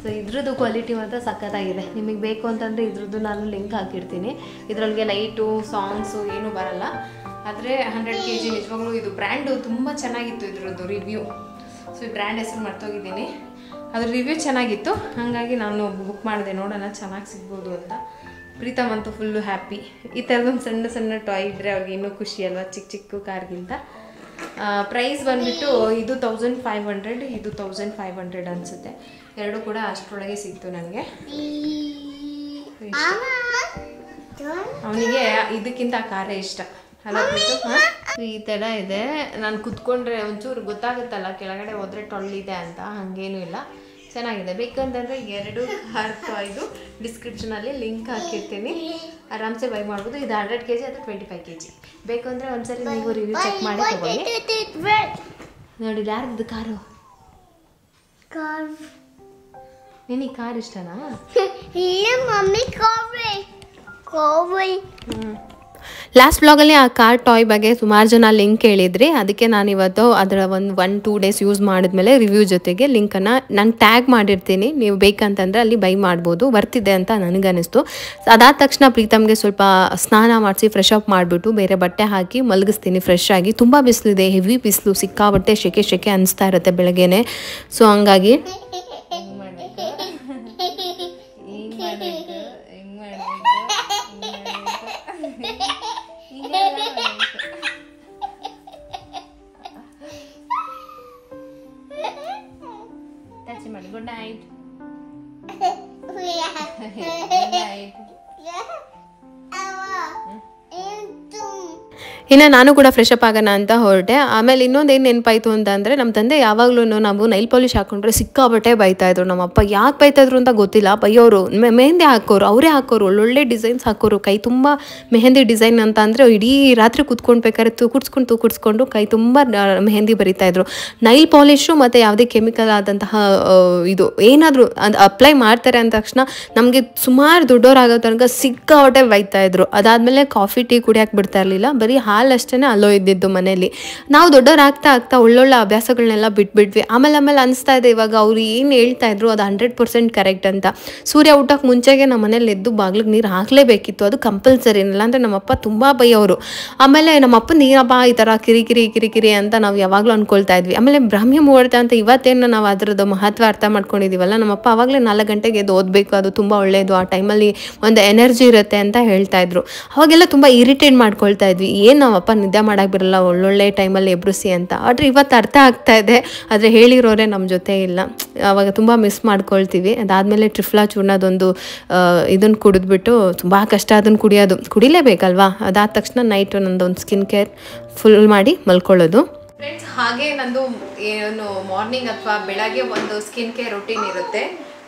ಸೊ ಇದ್ರದ್ದು ಕ್ವಾಲಿಟಿ ಮಾತ್ರ ಸಖತ್ತಾಗಿದೆ. ನಿಮಗೆ ಬೇಕು ಅಂತಂದರೆ ಇದ್ರದ್ದು ನಾನು ಲಿಂಕ್ ಹಾಕಿರ್ತೀನಿ. ಇದರೊಳಗೆ ಲೈಟು ಸಾಂಗ್ಸು ಏನೂ ಬರಲ್ಲ. ಆದರೆ 100 kg ನಿಜವಾಗ್ಲೂ ಇದು ಬ್ರ್ಯಾಂಡು ತುಂಬ ಚೆನ್ನಾಗಿತ್ತು, ಇದ್ರದ್ದು ರಿವ್ಯೂ. ಸೊ ಈ ಬ್ರ್ಯಾಂಡ್ ಹೆಸರು ಮರ್ತೋಗಿದ್ದೀನಿ. ಅದ್ರ ರಿವ್ಯೂ ಚೆನ್ನಾಗಿತ್ತು, ಹಾಗಾಗಿ ನಾನು ಬುಕ್ ಮಾಡಿದೆ, ನೋಡೋಣ ಚೆನ್ನಾಗಿ ಸಿಗ್ಬೋದು ಅಂತ. ಪ್ರೀತಮ್ ಅಂತೂ ಫುಲ್ಲು ಹ್ಯಾಪಿ. ಈ ಥರದೊಂದು ಸಣ್ಣ ಟಾಯ್ ಇದ್ದರೆ ಅವ್ರಿಗೆ ಇನ್ನೂ ಖುಷಿ ಅಲ್ವಾ, ಚಿಕ್ಕ ಕಾರ್ಗಿಂತ. ಪ್ರೈಸ್ ಬಂದುಬಿಟ್ಟು ಇದು 1500, ಇದು 1500 ಅನಿಸುತ್ತೆ. ಎರಡು ಕೂಡ ಅಷ್ಟರೊಳಗೆ ಸಿಕ್ತು ನನಗೆ. ಅವನಿಗೆ ಇದಕ್ಕಿಂತ ಖಾರ ಇಷ್ಟ ಅಲ್ಲ ಬಿಟ್ಟು. ಈ ಥರ ಇದೆ. ನಾನು ಕುತ್ಕೊಂಡ್ರೆ ಒಂಚೂರು ಗೊತ್ತಾಗುತ್ತಲ್ಲ ಕೆಳಗಡೆ ಹೋದರೆ ಟೊಳ್ಳಿದೆ ಅಂತ, ಹಾಗೇನೂ ಇಲ್ಲ, ಚೆನ್ನಾಗಿದೆ. ಬೇಕಂತಂದರೆ 2 ಕಾರ್ ಟಾಯ್ದು ಡಿಸ್ಕ್ರಿಪ್ಷನಲ್ಲಿ ಲಿಂಕ್ ಹಾಕಿರ್ತೀನಿ, ಆರಾಮ್ಸೆ ಬೈ ಮಾಡ್ಬೋದು. ಇದು 100 kg ಅಥವಾ 25 kg. ಬೇಕು ಅಂದರೆ ಒಂದ್ಸರಿ ನೀವು ರಿವ್ಯೂ ಚೆಕ್ ಮಾಡಿ ತಗೊಳ್ಳಿ. ನೋಡಿ ಯಾರ್ದು ಕಾರು? ನಿನಗೆ ಕಾರ್ ಇಷ್ಟನಾ? ಲಾಸ್ಟ್ ಬ್ಲಾಗಲ್ಲಿ ಆ ಕಾರ್ ಟಾಯ್ ಬಗ್ಗೆ ಸುಮಾರು ಜನ ಲಿಂಕ್ ಕೇಳಿದ್ರಿ. ಅದಕ್ಕೆ ನಾನು ಇವತ್ತು ಅದರ 1-2 ಡೇಸ್ ಯೂಸ್ ಮಾಡಿದ್ಮೇಲೆ ರಿವ್ಯೂ ಜೊತೆಗೆ ಲಿಂಕನ್ನು ನಾನು ಟ್ಯಾಗ್ ಮಾಡಿರ್ತೀನಿ. ನೀವು ಬೇಕಂತಂದರೆ ಅಲ್ಲಿ ಬೈ ಮಾಡ್ಬೋದು. ಬರ್ತಿದೆ ಅಂತ ನನಗನ್ನಿಸ್ತು. ಅದಾದ ತಕ್ಷಣ ಪ್ರೀತಮ್ಗೆ ಸ್ವಲ್ಪ ಸ್ನಾನ ಮಾಡಿಸಿ ಫ್ರೆಶ್ ಅಪ್ ಮಾಡಿಬಿಟ್ಟು ಬೇರೆ ಬಟ್ಟೆ ಹಾಕಿ ಮಲಗಿಸ್ತೀನಿ ಫ್ರೆಶ್ ಆಗಿ. ತುಂಬ ಬಿಸಿಲಿದೆ, ಹೆವಿ ಬಿಸಿಲು, ಸಿಕ್ಕಾಬಟ್ಟೆ ಶೆಕೆ ಅನಿಸ್ತಾ ಇರುತ್ತೆ ಬೆಳಗ್ಗೆನೆ. ಸೊ ಹಂಗಾಗಿ ಗುಡ್ ನೈಟ್. ಇನ್ನು ನಾನು ಕೂಡ ಫ್ರೆಶ್ ಅಪ್ ಆಗೋಣ ಅಂತ ಹೊರಟೆ. ಆಮೇಲೆ ಇನ್ನೊಂದೇನು ನೆನಪಾಯಿತು ಅಂತಂದರೆ, ನಮ್ಮ ತಂದೆ ಯಾವಾಗಲೂ ನಾವು ನೈಲ್ ಪಾಲಿಶ್ ಹಾಕ್ಕೊಂಡ್ರೆ ಸಿಕ್ಕಾಬಟ್ಟೆ ಬೈತಾಯಿದ್ರು. ನಮ್ಮಪ್ಪ ಯಾಕೆ ಬೈತಾಯಿದ್ರು ಅಂತ ಗೊತ್ತಿಲ್ಲ, ಬೈಯೋರು. ಮೆಹಂದಿ ಹಾಕೋರು, ಅವರೇ ಹಾಕೋರು, ಒಳ್ಳೊಳ್ಳೆ ಡಿಸೈನ್ಸ್ ಹಾಕೋರು. ಕೈ ತುಂಬ ಮೆಹಂದಿ ಡಿಸೈನ್ ಅಂತ ಅಂದರೆ ಇಡೀ ರಾತ್ರಿ ಕೂತ್ಕೊಂಡ್ಬೇಕಾದ್ರೆ ತೂಕುಡ್ಸ್ಕೊಂಡು ಕೈ ತುಂಬ ಮೆಹಂದಿ ಬರಿತಾಯಿದ್ರು. ನೈಲ್ ಪಾಲಿಶು ಮತ್ತು ಯಾವುದೇ ಕೆಮಿಕಲ್ ಆದಂತಹ ಇದು ಏನಾದರೂ ಅದು ಅಪ್ಲೈ ಮಾಡ್ತಾರೆ ಅಂದ ತಕ್ಷಣ ನಮಗೆ ಸುಮಾರು ದೊಡ್ಡವರಾಗೋ ತನಕ ಸಿಕ್ಕಾಬಟ್ಟೆ ಬೈತಾಯಿದ್ರು. ಅದಾದಮೇಲೆ ಕಾಫಿ ಟೀ ಕುಡಿಯೋಕೆ ಬಿಡ್ತಾ ಇರಲಿಲ್ಲ, ಬರೀ ಹಾಲಷ್ಟೇ ಅಲ್ಲೋ ಇದ್ದಿದ್ದು ಮನೇಲಿ. ನಾವು ದೊಡ್ಡವರಾಗ್ತಾ ಒಳ್ಳೊಳ್ಳೆ ಅಭ್ಯಾಸಗಳನ್ನೆಲ್ಲ ಬಿಟ್ಬಿಟ್ವಿ. ಆಮೇಲೆ ಅನಿಸ್ತಾ ಇದೆ ಇವಾಗ ಅವ್ರು ಏನು ಹೇಳ್ತಾ ಇದ್ರು ಅದು 100% ಕರೆಕ್ಟ್ ಅಂತ. ಸೂರ್ಯ ಊಟಕ್ಕೆ ಮುಂಚೆಗೆ ನಮ್ಮ ಮನೇಲಿ ಎದ್ದು ಬಾಗ್ಲಿಗೆ ನೀರು ಹಾಕಲೇಬೇಕಿತ್ತು, ಅದು ಕಂಪಲ್ಸರಿ. ಇಲ್ಲಾಂದರೆ ನಮ್ಮಪ್ಪ ತುಂಬ ಬೈಯೋರು. ಆಮೇಲೆ ನಮ್ಮಪ್ಪ ನೀರಪ್ಪ ಈ ಥರ ಕಿರಿಕಿರಿ ಅಂತ ನಾವು ಯಾವಾಗಲೂ ಅಂದ್ಕೊಳ್ತಾ ಇದ್ವಿ. ಆಮೇಲೆ ಬ್ರಾಹ್ಮಿ ಮುಹೂರ್ತ ಅಂತ ಇವತ್ತೇನು ನಾವು ಅದರದ್ದು ಮಹತ್ವ ಅರ್ಥ ಮಾಡ್ಕೊಂಡಿದ್ದೀವಲ್ಲ, ನಮ್ಮಪ್ಪ ಆವಾಗಲೇ 4 ಗಂಟೆಗೆ ಎದ್ದು ಓದಬೇಕು, ಅದು ತುಂಬ ಒಳ್ಳೆಯದು, ಆ ಟೈಮಲ್ಲಿ ಒಂದು ಎನರ್ಜಿ ಇರುತ್ತೆ ಅಂತ ಹೇಳ್ತಾ ಇದ್ರು. ಅವಾಗೆಲ್ಲ ತುಂಬ ಇರಿಟೇಟ್ ಮಾಡ್ಕೊಳ್ತಾ ಇದ್ವಿ, ಏನು ನಾವಪ್ಪ ನಿದ್ದೆ ಮಾಡೋಕ್ಕೆ ಬರಲ್ಲ, ಒಳ್ಳೊಳ್ಳೆ ಟೈಮಲ್ಲಿ ಎಬ್ರಿಸಿ ಅಂತ. ಆದರೆ ಇವತ್ತು ಅರ್ಥ ಆಗ್ತಾ ಇದೆ, ಆದರೆ ಹೇಳಿರೋರೆ ನಮ್ಮ ಜೊತೆ ಇಲ್ಲ. ಆವಾಗ ತುಂಬ ಮಿಸ್ ಮಾಡ್ಕೊಳ್ತೀವಿ. ಅದಾದಮೇಲೆ ಟ್ರಿಫ್ಲಾ ಚೂರ್ಣದೊಂದು ಇದನ್ನು ಕುಡಿದ್ಬಿಟ್ಟು ತುಂಬ ಕಷ್ಟ ಅದನ್ನು ಕುಡಿಲೇಬೇಕಲ್ವಾ. ಅದಾದ ತಕ್ಷಣ ನೈಟ್ ನಂದೊಂದು ಸ್ಕಿನ್ ಕೇರ್ ಫುಲ್ ಮಾಡಿ ಮಲ್ಕೊಳ್ಳೋದು. ಫ್ರೆಂಡ್ಸ್, ಹಾಗೆ ನಂದು ಏನು ಮಾರ್ನಿಂಗ್ ಅಥವಾ ಬೆಳಗ್ಗೆ ಒಂದು ಸ್ಕಿನ್ ಕೇರ್ ರೂಟೀನ್ ಇರುತ್ತೆ,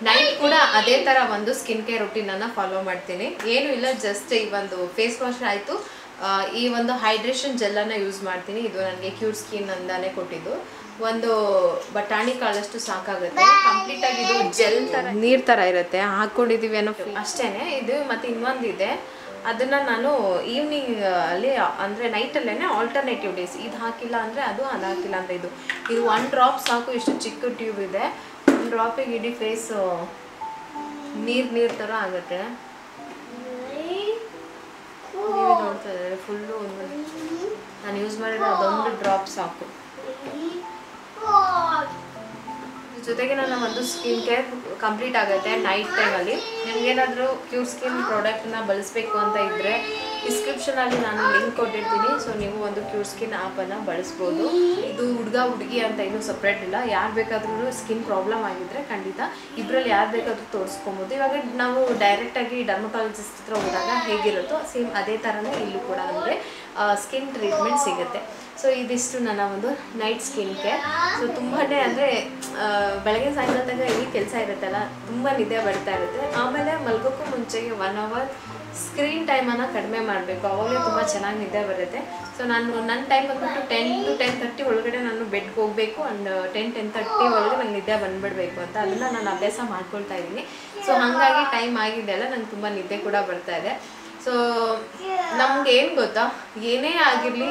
ನೈಟ್ ಕೂಡ ಅದೇ ಥರ ಒಂದು ಸ್ಕಿನ್ ಕೇರ್ ರೂಟೀನನ್ನು ಫಾಲೋ ಮಾಡ್ತೀನಿ. ಏನೂ ಇಲ್ಲ, ಜಸ್ಟ್ ಈ ಒಂದು ಫೇಸ್ ವಾಶ್ ಆಯಿತು, ಈ ಒಂದು ಹೈಡ್ರೇಷನ್ ಜೆಲ್ಲನ್ನು ಯೂಸ್ ಮಾಡ್ತೀನಿ. ಇದು ನನಗೆ ಕ್ಯೂರ್ ಸ್ಕಿನ್ ಅಂದಾನೆ ಕೊಟ್ಟಿದ್ದು. ಒಂದು ಬಟಾಣಿ ಕಾಳಷ್ಟು ಸಾಕಾಗುತ್ತೆ. ಕಂಪ್ಲೀಟಾಗಿ ಇದು ಜೆಲ್ ಥರ ನೀರು ಥರ ಇರುತ್ತೆ, ಹಾಕ್ಕೊಂಡಿದ್ದೀವಿ ಅನ್ನೋ ಅಷ್ಟೇ. ಇದು ಮತ್ತು ಇನ್ನೊಂದಿದೆ, ಅದನ್ನು ನಾನು ಈವ್ನಿಂಗ್ ಅಲ್ಲಿ ಅಂದರೆ ನೈಟಲ್ಲೇ ಆಲ್ಟರ್ನೇಟಿವ್ ಡೇಸ್ ಇದು ಹಾಕಿಲ್ಲ ಅಂದರೆ ಅದು ಹಾಕಿಲ್ಲ ಅಂದರೆ ಇದು 1 ಡ್ರಾಪ್ ಸಾಕು. ಇಷ್ಟು ಚಿಕ್ಕ ಟ್ಯೂಬ್ ಇದೆ, 1 ಡ್ರಾಪಿಗೆ ಇಡೀ ಫೇಸು ನೀರು ಥರ ಆಗುತ್ತೆ. ನೀವು ನೋಡ್ತಾ ಇದ್ದಾರೆ ಫುಲ್ಲು ನಾನು ಯೂಸ್ ಮಾಡಿರೋ ಅದೊಂದು ಡ್ರಾಪ್ ಸಾಕು. ಜೊತೆಗೆ ನನ್ನ ಒಂದು ಸ್ಕಿನ್ ಕೇರ್ ಕಂಪ್ಲೀಟ್ ಆಗುತ್ತೆ ನೈಟ್ ಟೈಮಲ್ಲಿ. ನಿಮಗೇನಾದರೂ ಕ್ಯೂರ್ ಸ್ಕಿನ್ ಪ್ರಾಡಕ್ಟ್ನ ಬಳಸಬೇಕು ಅಂತ ಇದ್ದರೆ ಡಿಸ್ಕ್ರಿಪ್ಷನಲ್ಲಿ ನಾನು ಲಿಂಕ್ ಕೊಟ್ಟಿರ್ತೀನಿ. ಸೊ ನೀವು ಒಂದು ಕ್ಯೂರ್ ಸ್ಕಿನ್ ಆ್ಯಪನ್ನು ಬಳಸ್ಬೋದು. ಇದು ಹುಡುಗಿ ಅಂತ ಇನ್ನೂ ಸಪ್ರೇಟ್ ಇಲ್ಲ, ಯಾರು ಬೇಕಾದ್ರೂ ಸ್ಕಿನ್ ಪ್ರಾಬ್ಲಮ್ ಆಗಿದ್ದರೆ ಖಂಡಿತ ಇಬ್ಬರಲ್ಲಿ ಯಾರು ಬೇಕಾದರೂ ತೋರಿಸ್ಕೊಬೋದು. ಇವಾಗ ನಾವು ಡೈರೆಕ್ಟಾಗಿ ಡರ್ಮಟಾಲಜಿಸ್ಟ್ ಹತ್ರ ಹೋದಾಗ ಹೇಗಿರುತ್ತೋ ಸೇಮ್ ಅದೇ ಥರನೇ ಇಲ್ಲೂ ಕೂಡ ನಮಗೆ ಸ್ಕಿನ್ ಟ್ರೀಟ್ಮೆಂಟ್ ಸಿಗುತ್ತೆ. ಸೊ ಇದಿಷ್ಟು ನನ್ನ ಒಂದು ನೈಟ್ ಸ್ಕಿನ್ ಕೇರ್. ಸೊ ತುಂಬಾ ಅಂದರೆ ಬೆಳಗ್ಗೆ ಸಾಯಂಕಾಲ ತನಕ ಈ ಕೆಲಸ ಇರುತ್ತಲ್ಲ, ತುಂಬ ನಿದ್ದೆ ಬರ್ತಾ ಇರುತ್ತೆ. ಆಮೇಲೆ ಮಲ್ಗೋಕ್ಕೂ ಮುಂಚೆಗೆ 1 hour ಸ್ಕ್ರೀನ್ ಟೈಮನ್ನು ಕಡಿಮೆ ಮಾಡಬೇಕು, ಅವಾಗಲೇ ತುಂಬ ಚೆನ್ನಾಗಿ ನಿದ್ದೆ ಬರುತ್ತೆ. ಸೊ ನನ್ನ ಟೈಮ್ ಬಂದ್ಬಿಟ್ಟು 10 to 10:30 ಒಳಗಡೆ ನಾನು ಬೆಡ್ಗೆ ಹೋಗಬೇಕು. ಆ್ಯಂಡ್ 10-10:30 ಒಳಗೆ ನಂಗೆ ನಿದ್ದೆ ಬಂದುಬಿಡಬೇಕು ಅಂತ ಅದನ್ನು ನಾನು ಅಭ್ಯಾಸ ಮಾಡ್ಕೊಳ್ತಾ ಇದ್ದೀನಿ. ಸೊ ಹಾಗಾಗಿ ಟೈಮ್ ಆಗಿದೆಯಲ್ಲ, ನಂಗೆ ತುಂಬ ನಿದ್ದೆ ಕೂಡ ಬರ್ತಾ ಇದೆ. ಸೊ ನಮ್ಗೆ ಏನು ಗೊತ್ತಾ, ಏನೇ ಆಗಿರಲಿ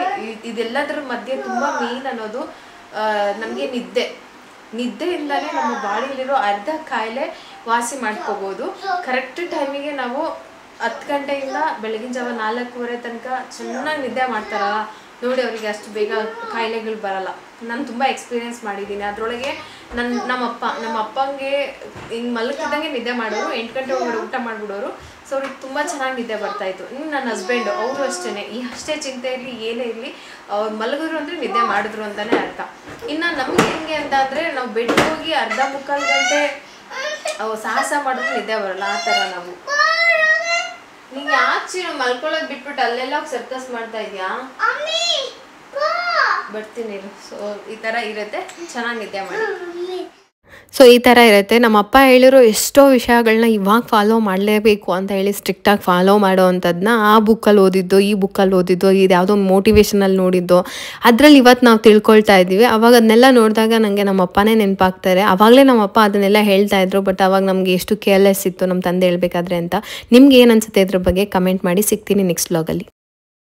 ಇದೆಲ್ಲದರ ಮಧ್ಯೆ ತುಂಬ ಮೇನ್ ಅನ್ನೋದು ನಮಗೆ ನಿದ್ದೆಯಿಂದಲೇ ನಮ್ಮ ಬಾಡಿಲಿರೋ ಅರ್ಧ ಕಾಯಿಲೆ ವಾಸಿ ಮಾಡ್ಕೋಬೋದು. ಕರೆಕ್ಟ್ ಟೈಮಿಗೆ ನಾವು 10 ಗಂಟೆಯಿಂದ ಬೆಳಗಿನ ಜಾವ 4:15 ತನಕ ಚೆನ್ನಾಗಿ ನಿದ್ದೆ ಮಾಡ್ತಾರಲ್ಲ ನೋಡಿ, ಅವರಿಗೆ ಅಷ್ಟು ಬೇಗ ಕಾಯಿಲೆಗಳು ಬರಲ್ಲ. ನಾನು ತುಂಬ ಎಕ್ಸ್ಪೀರಿಯೆನ್ಸ್ ಮಾಡಿದ್ದೀನಿ. ಅದರೊಳಗೆ ನಮ್ಮ ಅಪ್ಪಂಗೆ ಹಿಂಗೆ ಮಲಗಿದ್ದಂಗೆ ನಿದ್ದೆ ಮಾಡೋರು, 8 ಗಂಟೆ ಒಳಗಡೆ ಊಟ ಮಾಡಿಬಿಡೋರು. ಸೊ ಅವ್ರಿಗೆ ತುಂಬ ಚೆನ್ನಾಗಿ ನಿದ್ದೆ ಬರ್ತಾಯಿತ್ತು. ಇನ್ನು ನನ್ನ ಹಸ್ಬೆಂಡು ಅವರು ಅಷ್ಟೇ, ಅಷ್ಟೇ ಚಿಂತೆ ಇರಲಿ ಏನೇ ಇರಲಿ ಅವ್ರು ಮಲಗಿದ್ರು ಅಂದರೆ ನಿದ್ದೆ ಮಾಡಿದ್ರು ಅಂತಲೇ ಅರ್ಥ. ಇನ್ನು ನಮ್ಗೆ ಹೆಂಗೆ ಅಂತ ಅಂದರೆ ನಾವು ಬೆಡ್ಗೆ ಹೋಗಿ ಅರ್ಧ ಮುಕ್ಕಾಲು ಗಂಟೆ ಸಾಹಸ ಮಾಡಿದ್ರೆ ನಿದ್ದೆ ಬರಲ್ಲ, ಆ ಥರ ನಾವು. ನೀನು ಯಾಕೆ ಮಲ್ಕೊಳ್ಳೋದು ಬಿಟ್ಬಿಟ್ಟು ಅಲ್ಲೆಲ್ಲ ಸರ್ಕಸ್ ಮಾಡ್ತಾ ಇದೆಯಾ? ಬರ್ತೀನಿ. ಸೊ ಈ ಥರ ಇರುತ್ತೆ, ಚೆನ್ನಾಗಿ ನಿದ್ದೆ ಮಾಡಿ. ಸೊ ಈ ಥರ ಇರುತ್ತೆ. ನಮ್ಮ ಅಪ್ಪ ಹೇಳಿರೋ ಎಷ್ಟೋ ವಿಷಯಗಳನ್ನ ಇವಾಗ ಫಾಲೋ ಮಾಡಲೇಬೇಕು ಅಂತ ಹೇಳಿ ಸ್ಟ್ರಿಕ್ಟಾಗಿ ಫಾಲೋ ಮಾಡೋ ಅಂಥದ್ದನ್ನ ಆ ಬುಕ್ಕಲ್ಲಿ ಓದಿದ್ದು, ಈ ಬುಕ್ಕಲ್ಲಿ ಓದಿದ್ದು, ಇದು ಯಾವುದೋ ಮೋಟಿವೇಶನಲ್ಲಿ ನೋಡಿದ್ದು, ಅದರಲ್ಲಿ ಇವತ್ತು ನಾವು ತಿಳ್ಕೊಳ್ತಾ ಇದ್ದೀವಿ. ಅವಾಗ ಅದನ್ನೆಲ್ಲ ನೋಡಿದಾಗ ನನಗೆ ನಮ್ಮ ಅಪ್ಪನೇ ನೆನಪಾಗ್ತಾರೆ. ಆವಾಗಲೇ ನಮ್ಮ ಅಪ್ಪ ಅದನ್ನೆಲ್ಲ ಹೇಳ್ತಾ ಇದ್ರು, ಬಟ್ ಅವಾಗ ನಮಗೆ ಎಷ್ಟು ಕೇರ್ಲೆಸ್ ಇತ್ತು ನಮ್ಮ ತಂದೆ ಹೇಳ್ಬೇಕಾದ್ರೆ ಅಂತ. ನಿಮ್ಗೆ ಏನು ಅನಿಸುತ್ತೆ ಇದ್ರ ಬಗ್ಗೆ ಕಮೆಂಟ್ ಮಾಡಿ. ಸಿಗ್ತೀನಿ ನೆಕ್ಸ್ಟ್ ವ್ಲಾಗಲ್ಲಿ.